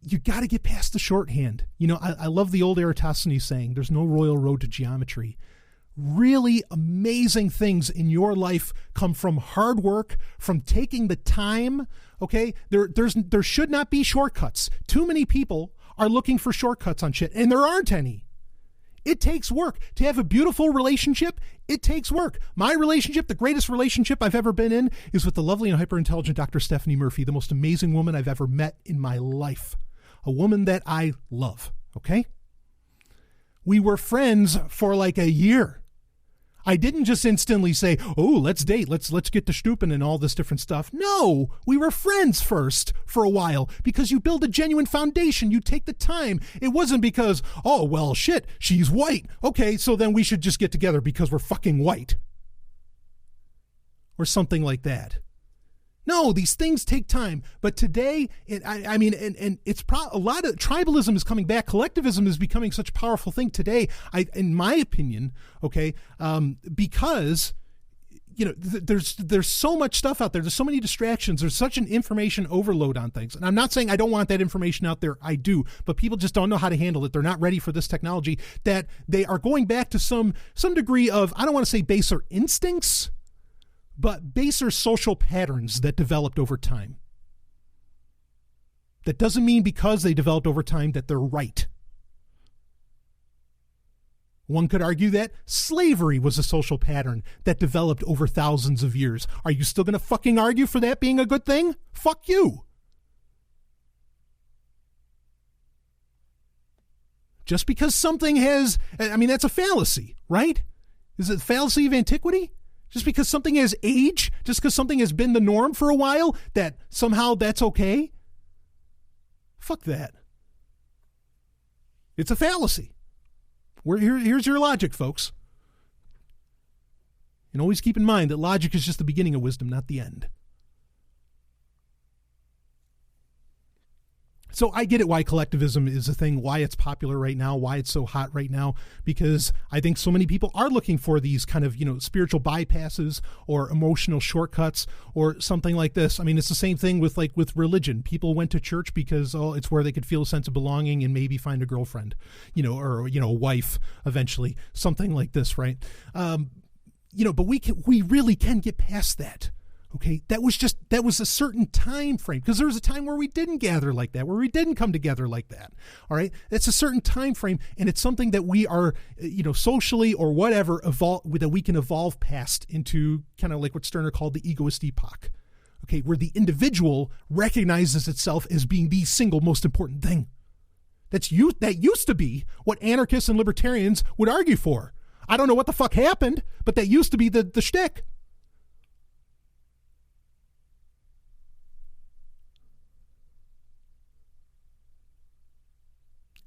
Speaker 1: you got to get past the shorthand. I love the old Eratosthenes saying, there's no royal road to geometry. Really amazing things in your life come from hard work, from taking the time. Okay, there should not be shortcuts. Too many people are looking for shortcuts on shit, and there aren't any. It takes work to have a beautiful relationship. It takes work. My relationship, the greatest relationship I've ever been in, is with the lovely and hyper-intelligent Dr. Stephanie Murphy, the most amazing woman I've ever met in my life. A woman that I love, okay? We were friends for like a year. I didn't just instantly say, oh, let's date, let's get to stooping and all this different stuff. No, we were friends first for a while, because you build a genuine foundation. You take the time. It wasn't because, oh, well, shit, she's white. Okay, so then we should just get together because we're fucking white. Or something like that. No, these things take time. But today, it's a lot of tribalism is coming back. Collectivism is becoming such a powerful thing today, in my opinion, okay, because, there's so much stuff out there. There's so many distractions. There's such an information overload on things. And I'm not saying I don't want that information out there. I do. But people just don't know how to handle it. They're not ready for this technology, that they are going back to some degree of, I don't want to say baser instincts, but baser social patterns that developed over time. That doesn't mean because they developed over time that they're right. One could argue that slavery was a social pattern that developed over thousands of years. Are you still going to fucking argue for that being a good thing? Fuck you. Just because something has, that's a fallacy, right? Is it a fallacy of antiquity? Just because something has age, just because something has been the norm for a while, that somehow that's okay? Fuck that. It's a fallacy. Here's your logic, folks. And always keep in mind that logic is just the beginning of wisdom, not the end. So I get it why collectivism is a thing, why it's popular right now, why it's so hot right now, because I think so many people are looking for these kind of, spiritual bypasses or emotional shortcuts or something like this. It's the same thing with religion. People went to church because, it's where they could feel a sense of belonging and maybe find a girlfriend, or, a wife eventually, something like this, right? But we really can get past that. Okay, that was a certain time frame, because there was a time where we didn't gather like that, where we didn't come together like that. All right, it's a certain time frame, and it's something that we are, socially or whatever, that we can evolve past into kind of like what Stirner called the egoist epoch. Okay, where the individual recognizes itself as being the single most important thing. That used to be what anarchists and libertarians would argue for. I don't know what the fuck happened, but that used to be the shtick.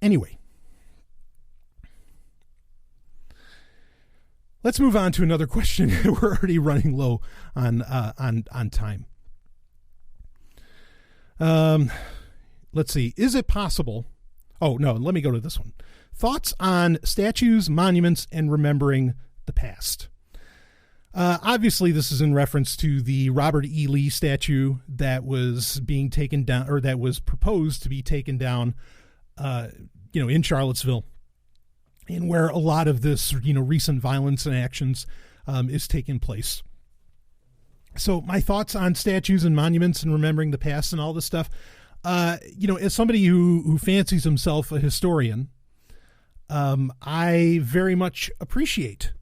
Speaker 1: Anyway, let's move on to another question. We're already running low on time. Let's see. Is it possible? Oh, no, let me go to this one. Thoughts on statues, monuments, and remembering the past. Obviously, this is in reference to the Robert E. Lee statue that was being taken down, or that was proposed to be taken down in Charlottesville, and where a lot of this, recent violence and actions is taking place. So my thoughts on statues and monuments and remembering the past and all this stuff, as somebody who fancies himself a historian, I very much appreciate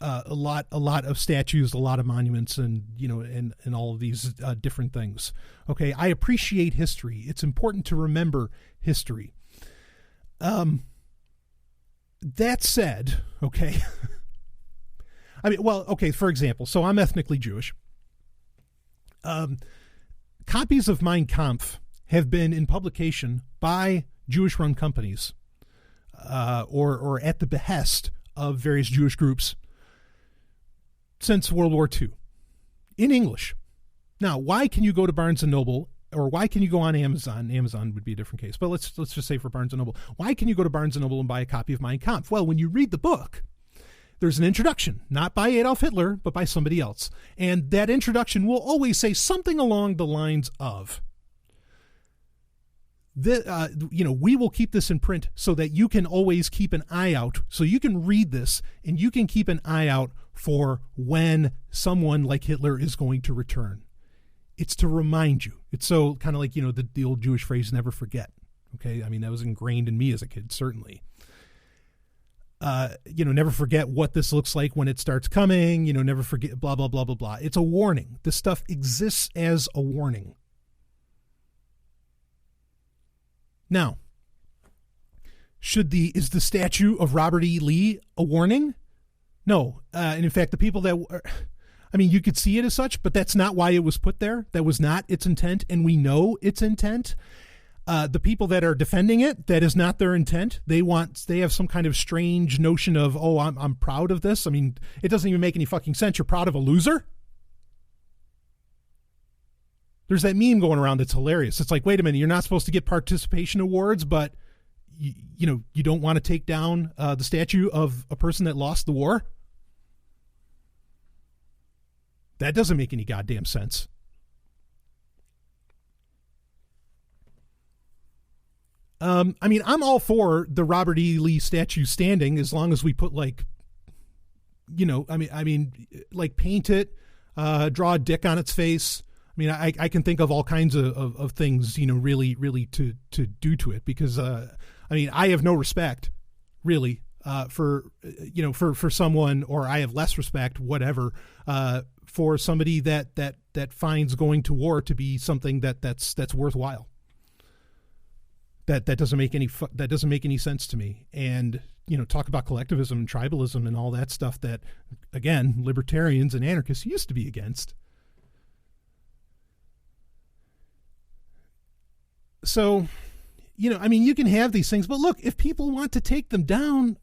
Speaker 1: a lot of statues, a lot of monuments, and and all of these different things. Okay, I appreciate history. It's important to remember history. That said, okay, for example, so I'm ethnically Jewish. Copies of Mein Kampf have been in publication by Jewish-run companies, or at the behest of various Jewish groups since World War II, in English. Now, why can you go to Barnes & Noble, or why can you go on Amazon? Amazon would be a different case, but let's just say for Barnes & Noble. Why can you go to Barnes & Noble and buy a copy of Mein Kampf? Well, when you read the book, there's an introduction, not by Adolf Hitler, but by somebody else. And that introduction will always say something along the lines of, we will keep this in print so that you can always keep an eye out. So you can read this and you can keep an eye out for when someone like Hitler is going to return. It's to remind you. It's so kind of like, the old Jewish phrase, never forget. Okay. I mean, that was ingrained in me as a kid, certainly. Never forget what this looks like when it starts coming, never forget, blah, blah, blah, blah, blah. It's a warning. This stuff exists as a warning. Now, is the statue of Robert E. Lee a warning? No. And in fact, the people you could see it as such, but that's not why it was put there. That was not its intent, and we know its intent. The people that are defending it, that is not their intent. They have some kind of strange notion of, I'm proud of this. I mean, it doesn't even make any fucking sense. You're proud of a loser? There's that meme going around that's hilarious. It's like, wait a minute, you're not supposed to get participation awards, but you don't want to take down the statue of a person that lost the war? That doesn't make any goddamn sense. I'm all for the Robert E. Lee statue standing as long as we put paint it, draw a dick on its face. I mean, I can think of all kinds of things, really, really to do to it, because, I have no respect really, for someone, or I have less respect, whatever, for somebody that finds going to war to be something that's worthwhile. That doesn't make any sense to me. And, talk about collectivism and tribalism and all that stuff that, again, libertarians and anarchists used to be against. So, you can have these things, but look, if people want to take them down,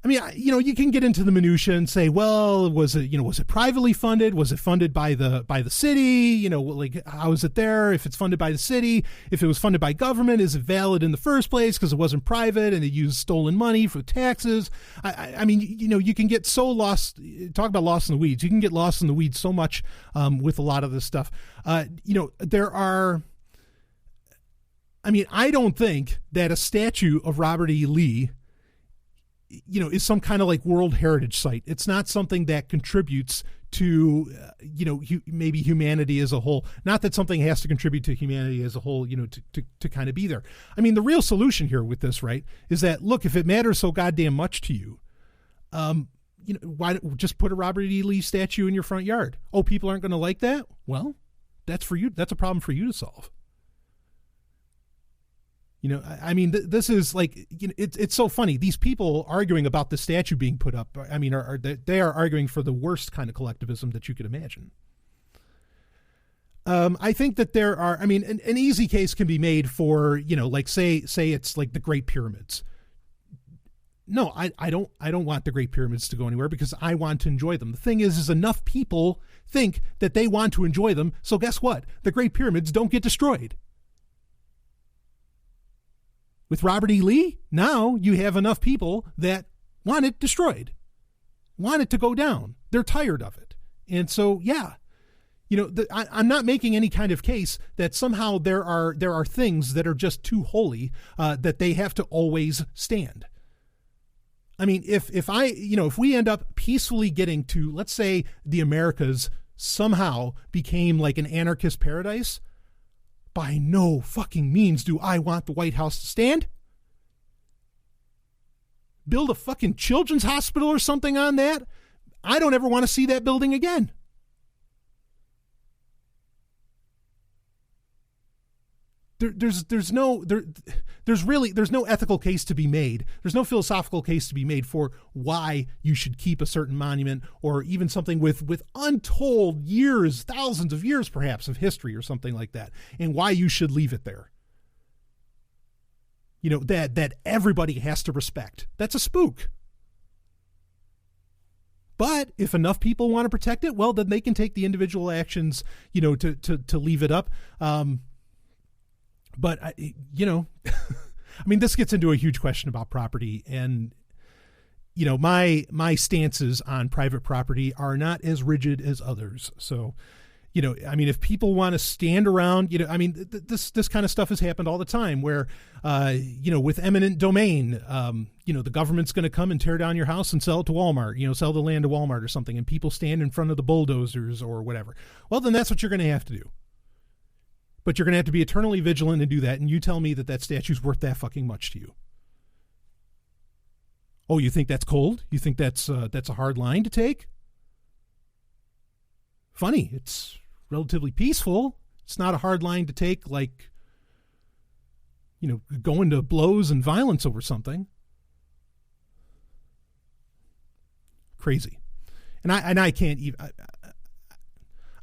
Speaker 1: you can get into the minutia and say, well, was it privately funded? Was it funded by the city? How is it there? If it's funded by the city, if it was funded by government, is it valid in the first place because it wasn't private and it used stolen money for taxes? You can get so lost. Talk about lost in the weeds. You can get lost in the weeds so much with a lot of this stuff. There are. I don't think that a statue of Robert E. Lee, is some kind of like World Heritage Site. It's not something that contributes to, maybe humanity as a whole. Not that something has to contribute to humanity as a whole, to kind of be there. The real solution here with this, right, is that, look, if it matters so goddamn much to you, why just put a Robert E. Lee statue in your front yard? Oh, people aren't going to like that? Well, that's for you. That's a problem for you to solve. This is like, it's so funny. These people arguing about the statue being put up, they are arguing for the worst kind of collectivism that you could imagine. I think that there are, an easy case can be made for, say it's like the Great Pyramids. No, I don't want the Great Pyramids to go anywhere because I want to enjoy them. The thing is enough people think that they want to enjoy them. So guess what? The Great Pyramids don't get destroyed. With Robert E. Lee, now you have enough people that want it destroyed, want it to go down. They're tired of it. And so, yeah, I'm not making any kind of case that somehow there are things that are just too holy that they have to always stand. If we end up peacefully getting to, let's say, the Americas somehow became like an anarchist paradise, by no fucking means do I want the White House to stand. build a fucking children's hospital or something on that, I don't ever want to see that building again. There's no ethical case to be made. There's no philosophical case to be made for why you should keep a certain monument, or even something with untold years, thousands of years perhaps of history or something like that, and why you should leave it there. You know, that everybody has to respect. That's a spook. But if enough people want to protect it, well, then they can take the individual actions, you know, to leave it up. But, you know, I mean, this gets into a huge question about property. And, you know, my stances on private property are not as rigid as others. So, you know, I mean, if people want to stand around, you know, I mean, this kind of stuff has happened all the time where, you know, with eminent domain, you know, the government's going to come and tear down your house and sell it to Walmart, you know, sell the land to Walmart or something, and people stand in front of the bulldozers or whatever. Well, then that's what you're going to have to do. But you're going to have to be eternally vigilant and do that. And you tell me that statue's worth that fucking much to you. Oh, you think that's cold? You think that's a hard line to take? Funny. It's relatively peaceful. It's not a hard line to take, like, you know, going to blows and violence over something. Crazy. And I can't even, I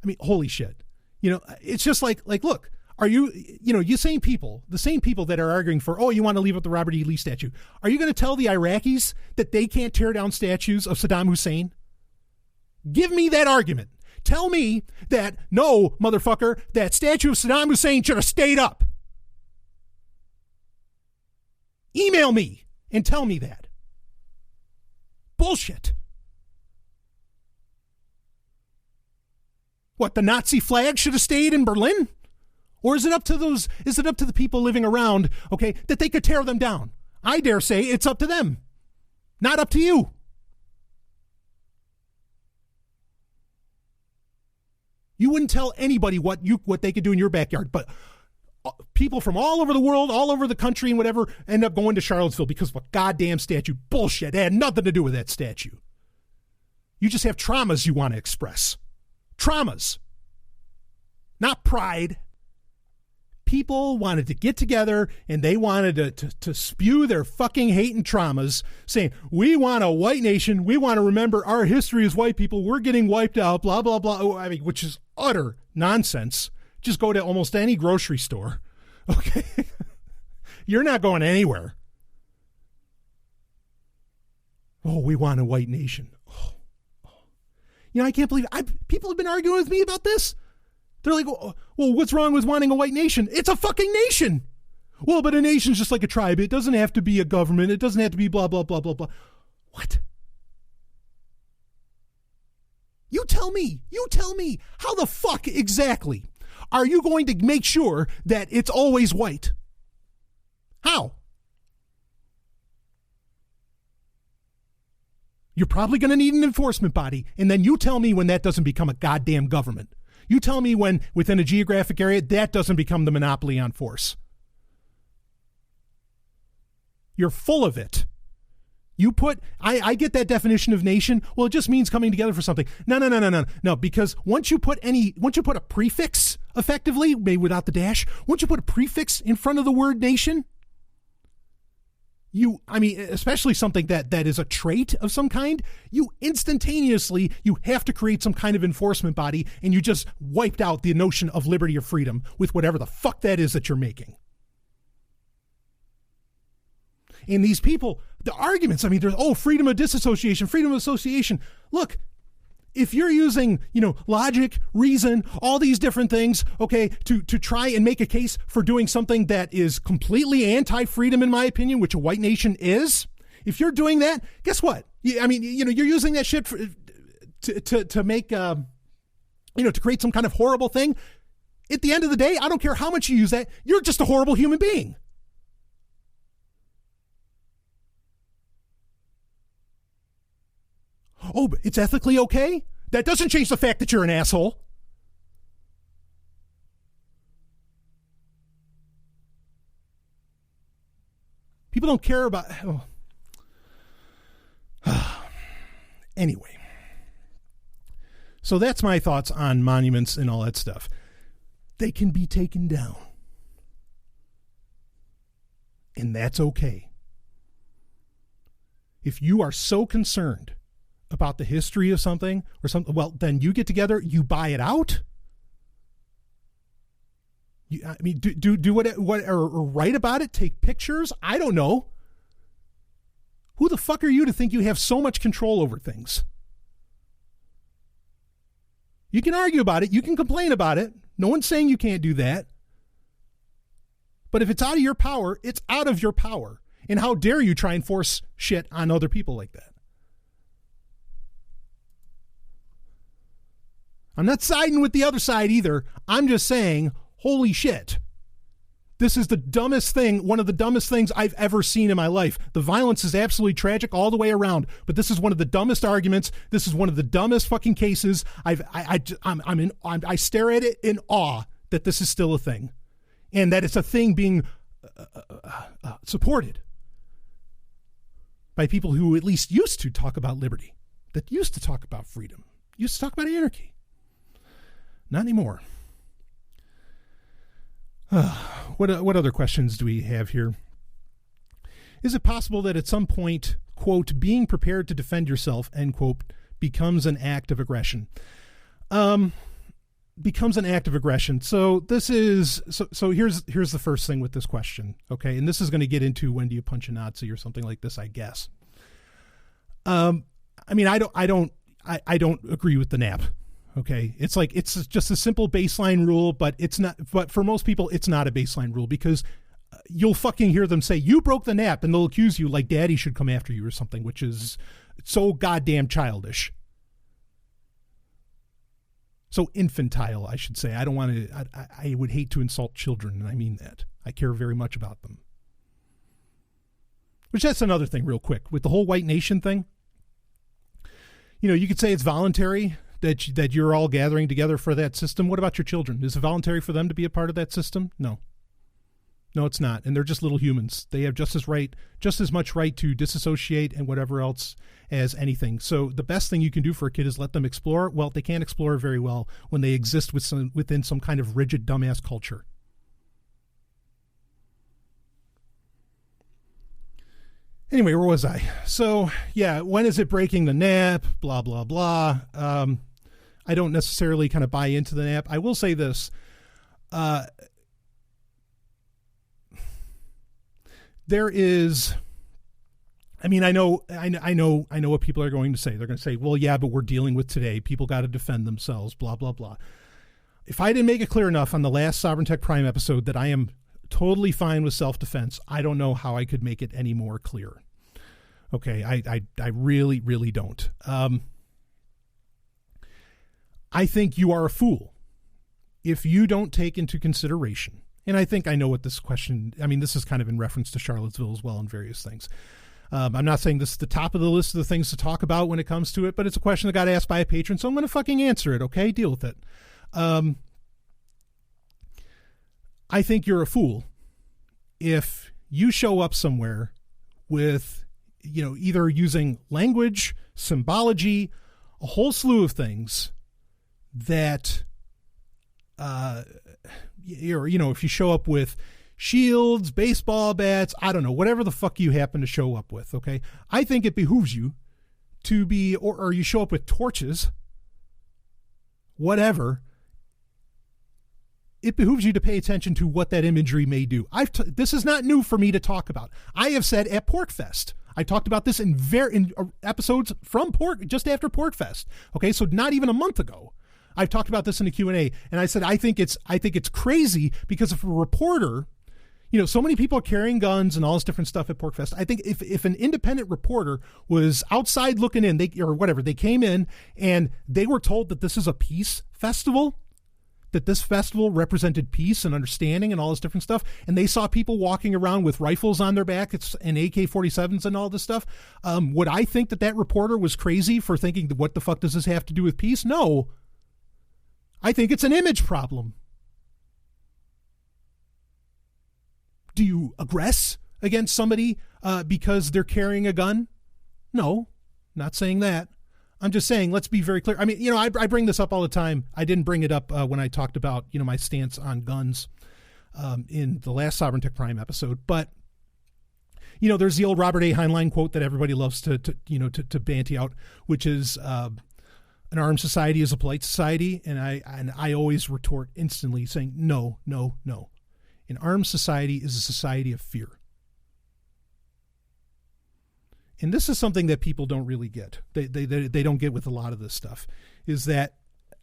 Speaker 1: mean, holy shit. You know, it's just like, look, are you, you know, the same people that are arguing for, oh, you want to leave up the Robert E. Lee statue. Are you going to tell the Iraqis that they can't tear down statues of Saddam Hussein? Give me that argument. Tell me that, no, motherfucker, that statue of Saddam Hussein should have stayed up. Email me and tell me that. Bullshit. What, the Nazi flag should have stayed in Berlin? Or is it up to the people living around, okay, that they could tear them down? I dare say it's up to them. Not up to you. You wouldn't tell anybody what they could do in your backyard, but people from all over the world, all over the country and whatever, end up going to Charlottesville because of a goddamn statue. Bullshit. It had nothing to do with that statue. You just have traumas you want to express. Traumas. Not pride. People wanted to get together and they wanted to spew their fucking hate and traumas, saying, we want a white nation. We want to remember our history as white people. We're getting wiped out, blah, blah, blah. I mean, which is utter nonsense. Just go to almost any grocery store. Okay. You're not going anywhere. Oh, we want a white nation. Oh. You know, I can't believe people have been arguing with me about this. They're like, well, what's wrong with wanting a white nation? It's a fucking nation. Well, but a nation's just like a tribe. It doesn't have to be a government. It doesn't have to be blah, blah, blah, blah, blah. What? You tell me. How the fuck exactly are you going to make sure that it's always white? How? You're probably going to need an enforcement body, and then you tell me when that doesn't become a goddamn government. You tell me when, within a geographic area, that doesn't become the monopoly on force. You're full of it. You put, I get that definition of nation. Well, it just means coming together for something. No, because once you put a prefix, effectively, maybe without the dash, once you put a prefix in front of the word nation, especially something that is a trait of some kind, you have to create some kind of enforcement body, and you just wiped out the notion of liberty or freedom with whatever the fuck that is that you're making. And these people, the arguments, there's, freedom of disassociation, freedom of association. Look, if you're using, logic, reason, all these different things, okay, to try and make a case for doing something that is completely anti-freedom, in my opinion, which a white nation is, if you're doing that, guess what? You're using that shit to make, to create some kind of horrible thing. At the end of the day, I don't care how much you use that, you're just a horrible human being. Oh, but it's ethically okay? That doesn't change the fact that you're an asshole. People don't care about... Anyway, so that's my thoughts on monuments and all that stuff. They can be taken down. And that's okay. If you are so concerned about the history of something or something, well, then you get together, you buy it out. I mean, do what or write about it, take pictures. I don't know. Who the fuck are you to think you have so much control over things? You can argue about it. You can complain about it. No one's saying you can't do that. But if it's out of your power, it's out of your power. And how dare you try and force shit on other people like that? I'm not siding with the other side either. I'm just saying, holy shit. This is the dumbest thing, one of the dumbest things I've ever seen in my life. The violence is absolutely tragic all the way around, but this is one of the dumbest arguments. This is one of the dumbest fucking cases. I stare at it in awe that this is still a thing, and that it's a thing being supported by people who at least used to talk about liberty, that used to talk about freedom, used to talk about anarchy. Not anymore. What other questions do we have here? Is it possible that at some point, quote, being prepared to defend yourself, end quote, becomes an act of aggression? Becomes an act of aggression. So this is, so here's the first thing with this question. Okay. And this is going to get into when do you punch a Nazi or something like this, I guess. I mean, I don't agree with the nap. Okay. It's like, it's just a simple baseline rule, but it's not, but for most people, it's not a baseline rule because you'll fucking hear them say, you broke the nap, and they'll accuse you like daddy should come after you or something, which is so goddamn childish. So infantile, I should say. I don't want to, I would hate to insult children, and I mean that. I care very much about them. Which that's another thing real quick. With the whole white nation thing, you know, you could say it's voluntary that you're all gathering together for that system. What about your children? Is it voluntary for them to be a part of that system? No. No, it's not. And they're just little humans. They have just as much right to disassociate and whatever else as anything. So the best thing you can do for a kid is let them explore. Well, they can't explore very well when they exist within some kind of rigid dumbass culture. Anyway, where was I? So, yeah, when is it breaking the nap? Blah, blah, blah. I don't necessarily kind of buy into the nap. I will say this. There is, I mean, I know what people are going to say. They're going to say, well, yeah, but we're dealing with today. People got to defend themselves, blah, blah, blah. If I didn't make it clear enough on the last Sovereign Tech Prime episode that I am totally fine with self-defense, I don't know how I could make it any more clear. Okay, I really, really don't. I think you are a fool if you don't take into consideration, and I think I know what this question, I mean, this is kind of in reference to Charlottesville as well and various things. I'm not saying this is the top of the list of the things to talk about when it comes to it, but it's a question that got asked by a patron, so I'm going to fucking answer it, okay? Deal with it. I think you're a fool if you show up somewhere with, you know, either using language, symbology, a whole slew of things that, you know, if you show up with shields, baseball bats, I don't know, whatever the fuck you happen to show up with, okay? I think it behooves you to be, or you show up with torches, whatever, it behooves you to pay attention to what that imagery may do. This is not new for me to talk about. I have said at PorkFest, I talked about this in episodes from just after PorkFest. Okay, so not even a month ago, I've talked about this in a Q&A, and I said I think it's crazy because if a reporter, you know, so many people are carrying guns and all this different stuff at PorkFest. I think if an independent reporter was outside looking in, they came in and they were told that this is a peace festival, that this festival represented peace and understanding and all this different stuff, and they saw people walking around with rifles on their back and AK-47s and all this stuff, would I think that reporter was crazy for thinking, what the fuck does this have to do with peace? No. I think it's an image problem. Do you aggress against somebody because they're carrying a gun? No, not saying that. I'm just saying, let's be very clear. I mean, I bring this up all the time. I didn't bring it up when I talked about, my stance on guns in the last Sovereign Tech Prime episode. But, there's the old Robert A. Heinlein quote that everybody loves to banty out, which is an armed society is a polite society. And I always retort instantly saying, no. An armed society is a society of fear. And this is something that people don't really get. They don't get with a lot of this stuff, is that,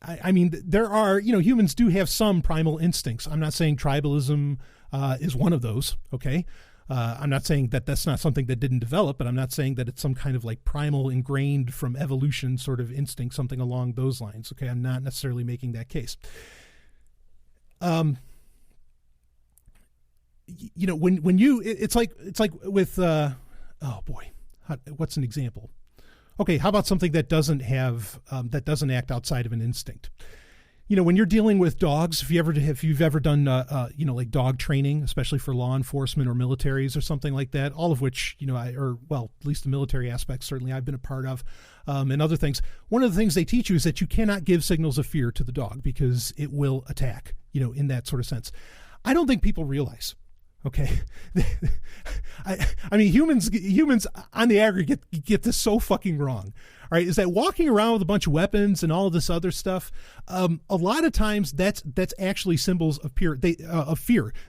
Speaker 1: I mean, there are, humans do have some primal instincts. I'm not saying tribalism is one of those, okay? I'm not saying that that's not something that didn't develop, but I'm not saying that it's some kind of like primal ingrained from evolution sort of instinct, something along those lines, okay? I'm not necessarily making that case. When you, it's like with, oh boy, what's an example? Okay, how about something that doesn't have, that doesn't act outside of an instinct? When you're dealing with dogs, if you've ever done, like dog training, especially for law enforcement or militaries or something like that, all of which, at least the military aspects, certainly I've been a part of, and other things. One of the things they teach you is that you cannot give signals of fear to the dog because it will attack, in that sort of sense. I don't think people realize. Okay. I mean, humans on the aggregate get this so fucking wrong. All right. Is that walking around with a bunch of weapons and all of this other stuff? A lot of times that's actually symbols of fear.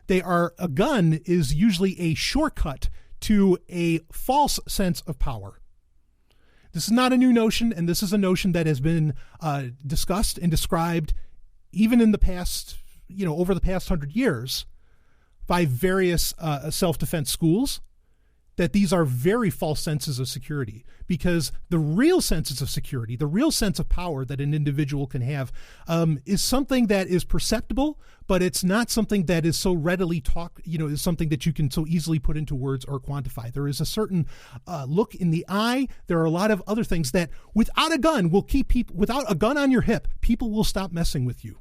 Speaker 1: A gun is usually a shortcut to a false sense of power. This is not a new notion. And this is a notion that has been discussed and described even in the past, over the past 100 years, by various self-defense schools, that these are very false senses of security, because the real senses of security, the real sense of power that an individual can have is something that is perceptible, but it's not something that is so readily is something that you can so easily put into words or quantify. There is a certain look in the eye. There are a lot of other things that without a gun will keep people, without a gun on your hip, people will stop messing with you.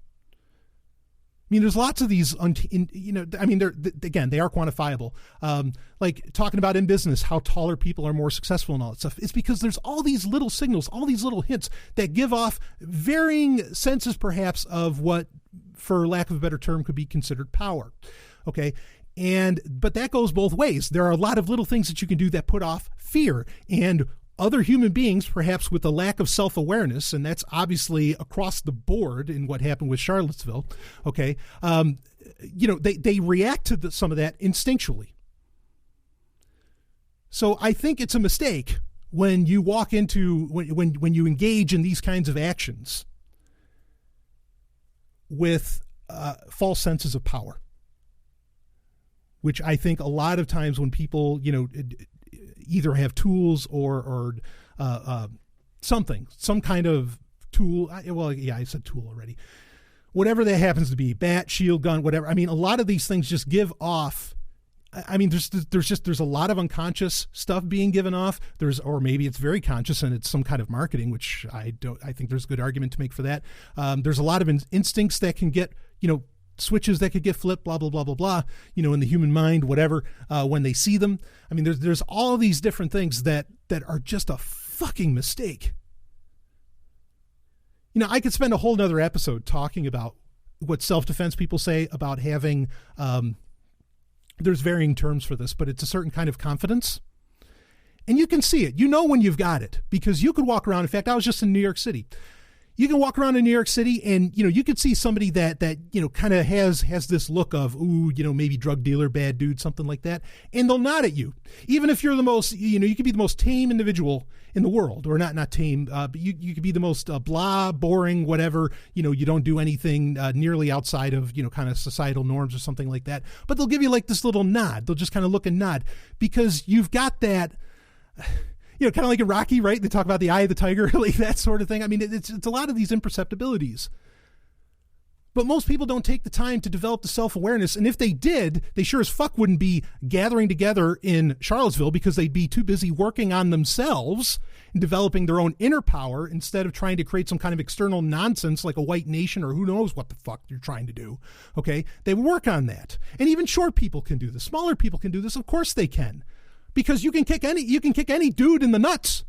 Speaker 1: I mean, there's lots of these, they are quantifiable. Like talking about in business, how taller people are more successful and all that stuff. It's because there's all these little signals, all these little hints that give off varying senses, perhaps, of what, for lack of a better term, could be considered power. Okay. But that goes both ways. There are a lot of little things that you can do that put off fear, and other human beings, perhaps with a lack of self-awareness, and that's obviously across the board in what happened with Charlottesville, okay, they react to some of that instinctually. So I think it's a mistake when you walk into, when you engage in these kinds of actions with false senses of power, which I think a lot of times when people, either have tools or some kind of tool. I said tool already. Whatever that happens to be, bat, shield, gun, whatever. I mean, a lot of these things just give off. I mean, there's a lot of unconscious stuff being given off. Or maybe it's very conscious and it's some kind of marketing, which I think there's a good argument to make for that. There's a lot of instincts that can get, switches that could get flipped, blah, blah, blah, blah, blah, in the human mind, whatever, when they see them. I mean, there's all these different things that are just a fucking mistake. I could spend a whole nother episode talking about what self-defense people say about having, there's varying terms for this, but it's a certain kind of confidence. And you can see it, when you've got it, because you could walk around. In fact, I was just in New York City. You can walk around in New York City and, you could see somebody that kind of has this look of, maybe drug dealer, bad dude, something like that. And they'll nod at you. Even if you're the most, you could be the most tame individual in the world, or not tame, but you could be the most blah, boring, whatever, you don't do anything nearly outside of, kind of societal norms or something like that. But they'll give you like this little nod. They'll just kind of look and nod because you've got that, kind of like in Rocky, right? They talk about the eye of the tiger, like that sort of thing. I mean, it's a lot of these imperceptibilities. But most people don't take the time to develop the self-awareness. And if they did, they sure as fuck wouldn't be gathering together in Charlottesville, because they'd be too busy working on themselves and developing their own inner power instead of trying to create some kind of external nonsense like a white nation or who knows what the fuck you're trying to do. Okay. They work on that. And even short people can do this. Smaller people can do this. Of course they can. Because you can kick any dude in the nuts.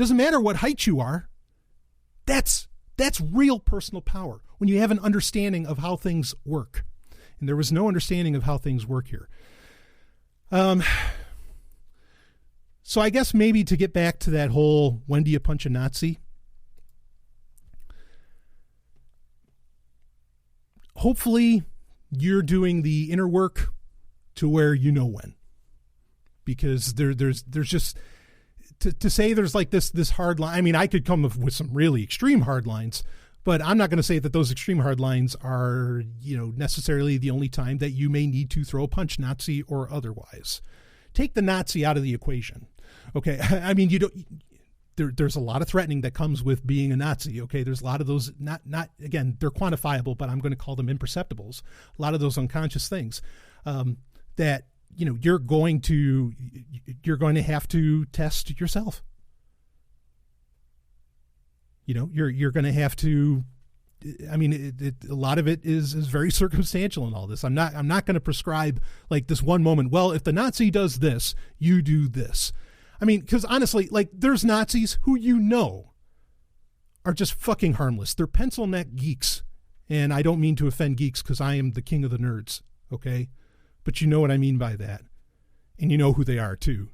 Speaker 1: Doesn't matter what height you are. That's real personal power, when you have an understanding of how things work. And there was no understanding of how things work here. So I guess maybe to get back to that whole, when do you punch a Nazi? Hopefully you're doing the inner work to where you know when. Because there's just, to say there's like this hard line. I mean, I could come up with some really extreme hard lines, but I'm not going to say that those extreme hard lines are, necessarily the only time that you may need to throw a punch, Nazi or otherwise. Take the Nazi out of the equation. Okay. I mean, there's a lot of threatening that comes with being a Nazi. Okay. There's a lot of those, not again, they're quantifiable, but I'm going to call them imperceptibles. A lot of those unconscious things, that, you're going to have to test yourself. You're going to have to, I mean, a lot of it is very circumstantial in all this. I'm not going to prescribe like this one moment. Well, if the Nazi does this, you do this. I mean, because honestly, like there's Nazis who are just fucking harmless. They're pencil neck geeks. And I don't mean to offend geeks because I am the king of the nerds. Okay. But you know what I mean by that. And you know who they are too.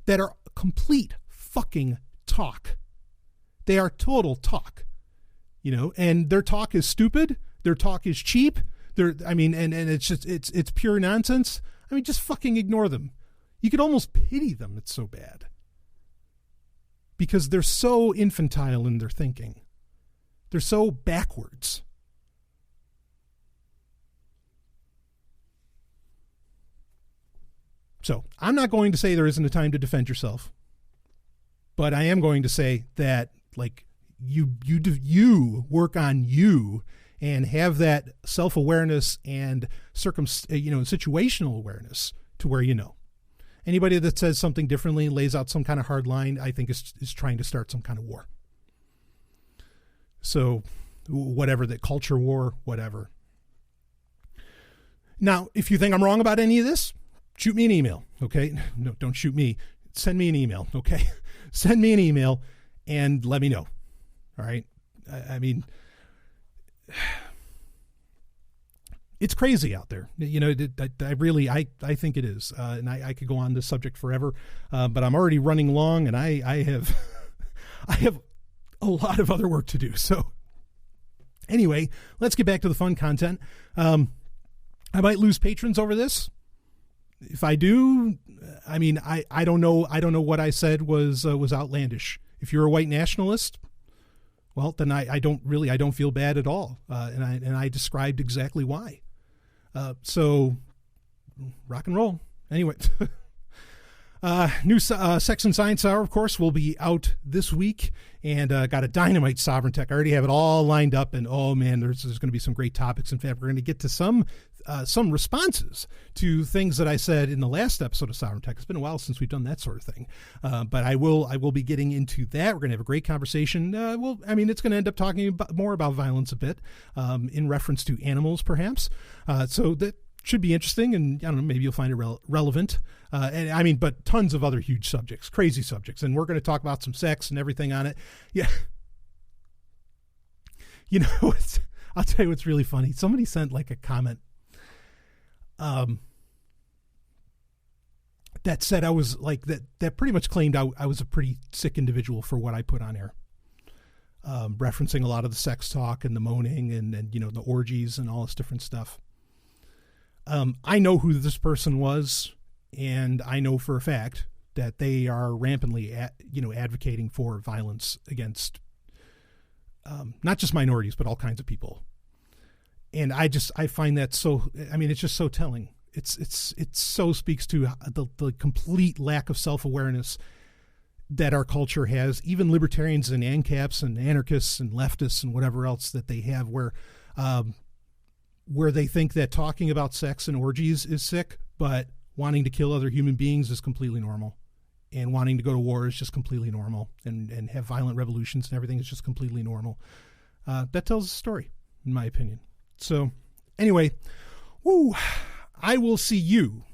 Speaker 1: That are complete fucking talk. They are total talk. And their talk is stupid. Their talk is cheap. And it's just, it's pure nonsense. I mean, just fucking ignore them. You could almost pity them. It's so bad. Because they're so infantile in their thinking. They're so backwards. So I'm not going to say there isn't a time to defend yourself, but I am going to say that like you work on you and have that self-awareness and situational awareness to where anybody that says something differently, lays out some kind of hard line, I think is trying to start some kind of war. So whatever, that culture war, whatever. Now, if you think I'm wrong about any of this, shoot me an email, okay? No, don't shoot me. Send me an email, okay? Send me an email and let me know, all right? I mean, it's crazy out there. I think it is. And I could go on this subject forever, but I'm already running long and I have a lot of other work to do. So anyway, let's get back to the fun content. I might lose patrons over this. If I do, I mean, I don't know. I don't know what I said was outlandish. If you're a white nationalist, well, then I don't feel bad at all. And I described exactly why. So rock and roll. Anyway, new Sex and Science Hour, of course, will be out this week, and got a dynamite sovereign tech. I already have it all lined up, and oh man, there's going to be some great topics. In fact, we're going to get to some responses to things that I said in the last episode of Sovereign Tech. It's been a while since we've done that sort of thing, but I will be getting into that. We're going to have a great conversation. It's going to end up talking more about violence a bit, in reference to animals, perhaps. So that should be interesting, and I don't know, maybe you'll find it relevant. But tons of other huge subjects, crazy subjects, and we're going to talk about some sex and everything on it. Yeah. I'll tell you what's really funny. Somebody sent like a comment that said I was like that pretty much claimed I was a pretty sick individual for what I put on air, referencing a lot of the sex talk and the moaning and the orgies and all this different stuff. I know who this person was, and I know for a fact that they are rampantly advocating for violence against not just minorities but all kinds of people. And I find that so, it's just so telling. It so speaks to the complete lack of self-awareness that our culture has, even libertarians and ANCAPs and anarchists and leftists and whatever else that they have, where they think that talking about sex and orgies is sick, but wanting to kill other human beings is completely normal. And wanting to go to war is just completely normal. And have violent revolutions and everything is just completely normal. That tells a story, in my opinion. So anyway, I will see you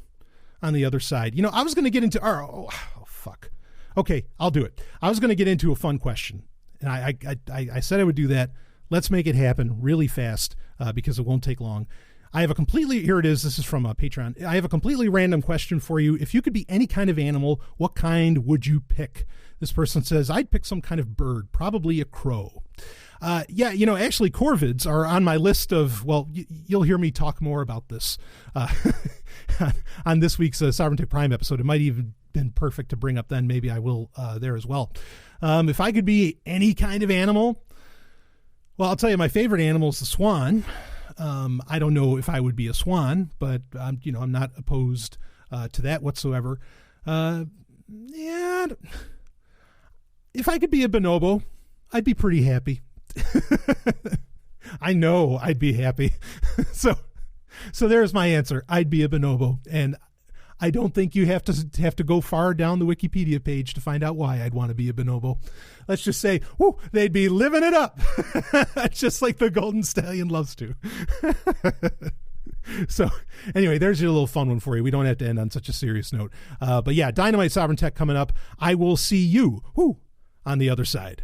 Speaker 1: on the other side. I was going to get into fuck. Okay, I'll do it. I was going to get into a fun question, and I said I would do that. Let's make it happen really fast because it won't take long. I have a here it is. This is from Patreon. I have a completely random question for you. If you could be any kind of animal, what kind would you pick? This person says, I'd pick some kind of bird, probably a crow. Yeah, actually corvids are on my list of, well, you'll hear me talk more about this on this week's Sovereign Tech Prime episode. It might even been perfect to bring up then. Maybe I will there as well. If I could be any kind of animal, well, I'll tell you, my favorite animal is the swan. I don't know if I would be a swan, but I'm not opposed to that whatsoever. Yeah, if I could be a bonobo, I'd be pretty happy. I know I'd be happy. So there's my answer. I'd be a bonobo, and I don't think you have to go far down the Wikipedia page to find out why I'd want to be a bonobo. Let's just say, whoo, they'd be living it up, just like the golden stallion loves to. So anyway, there's your little fun one for you. We don't have to end on such a serious note. But yeah, Dynamite Sovereign Tech coming up. I will see you on the other side.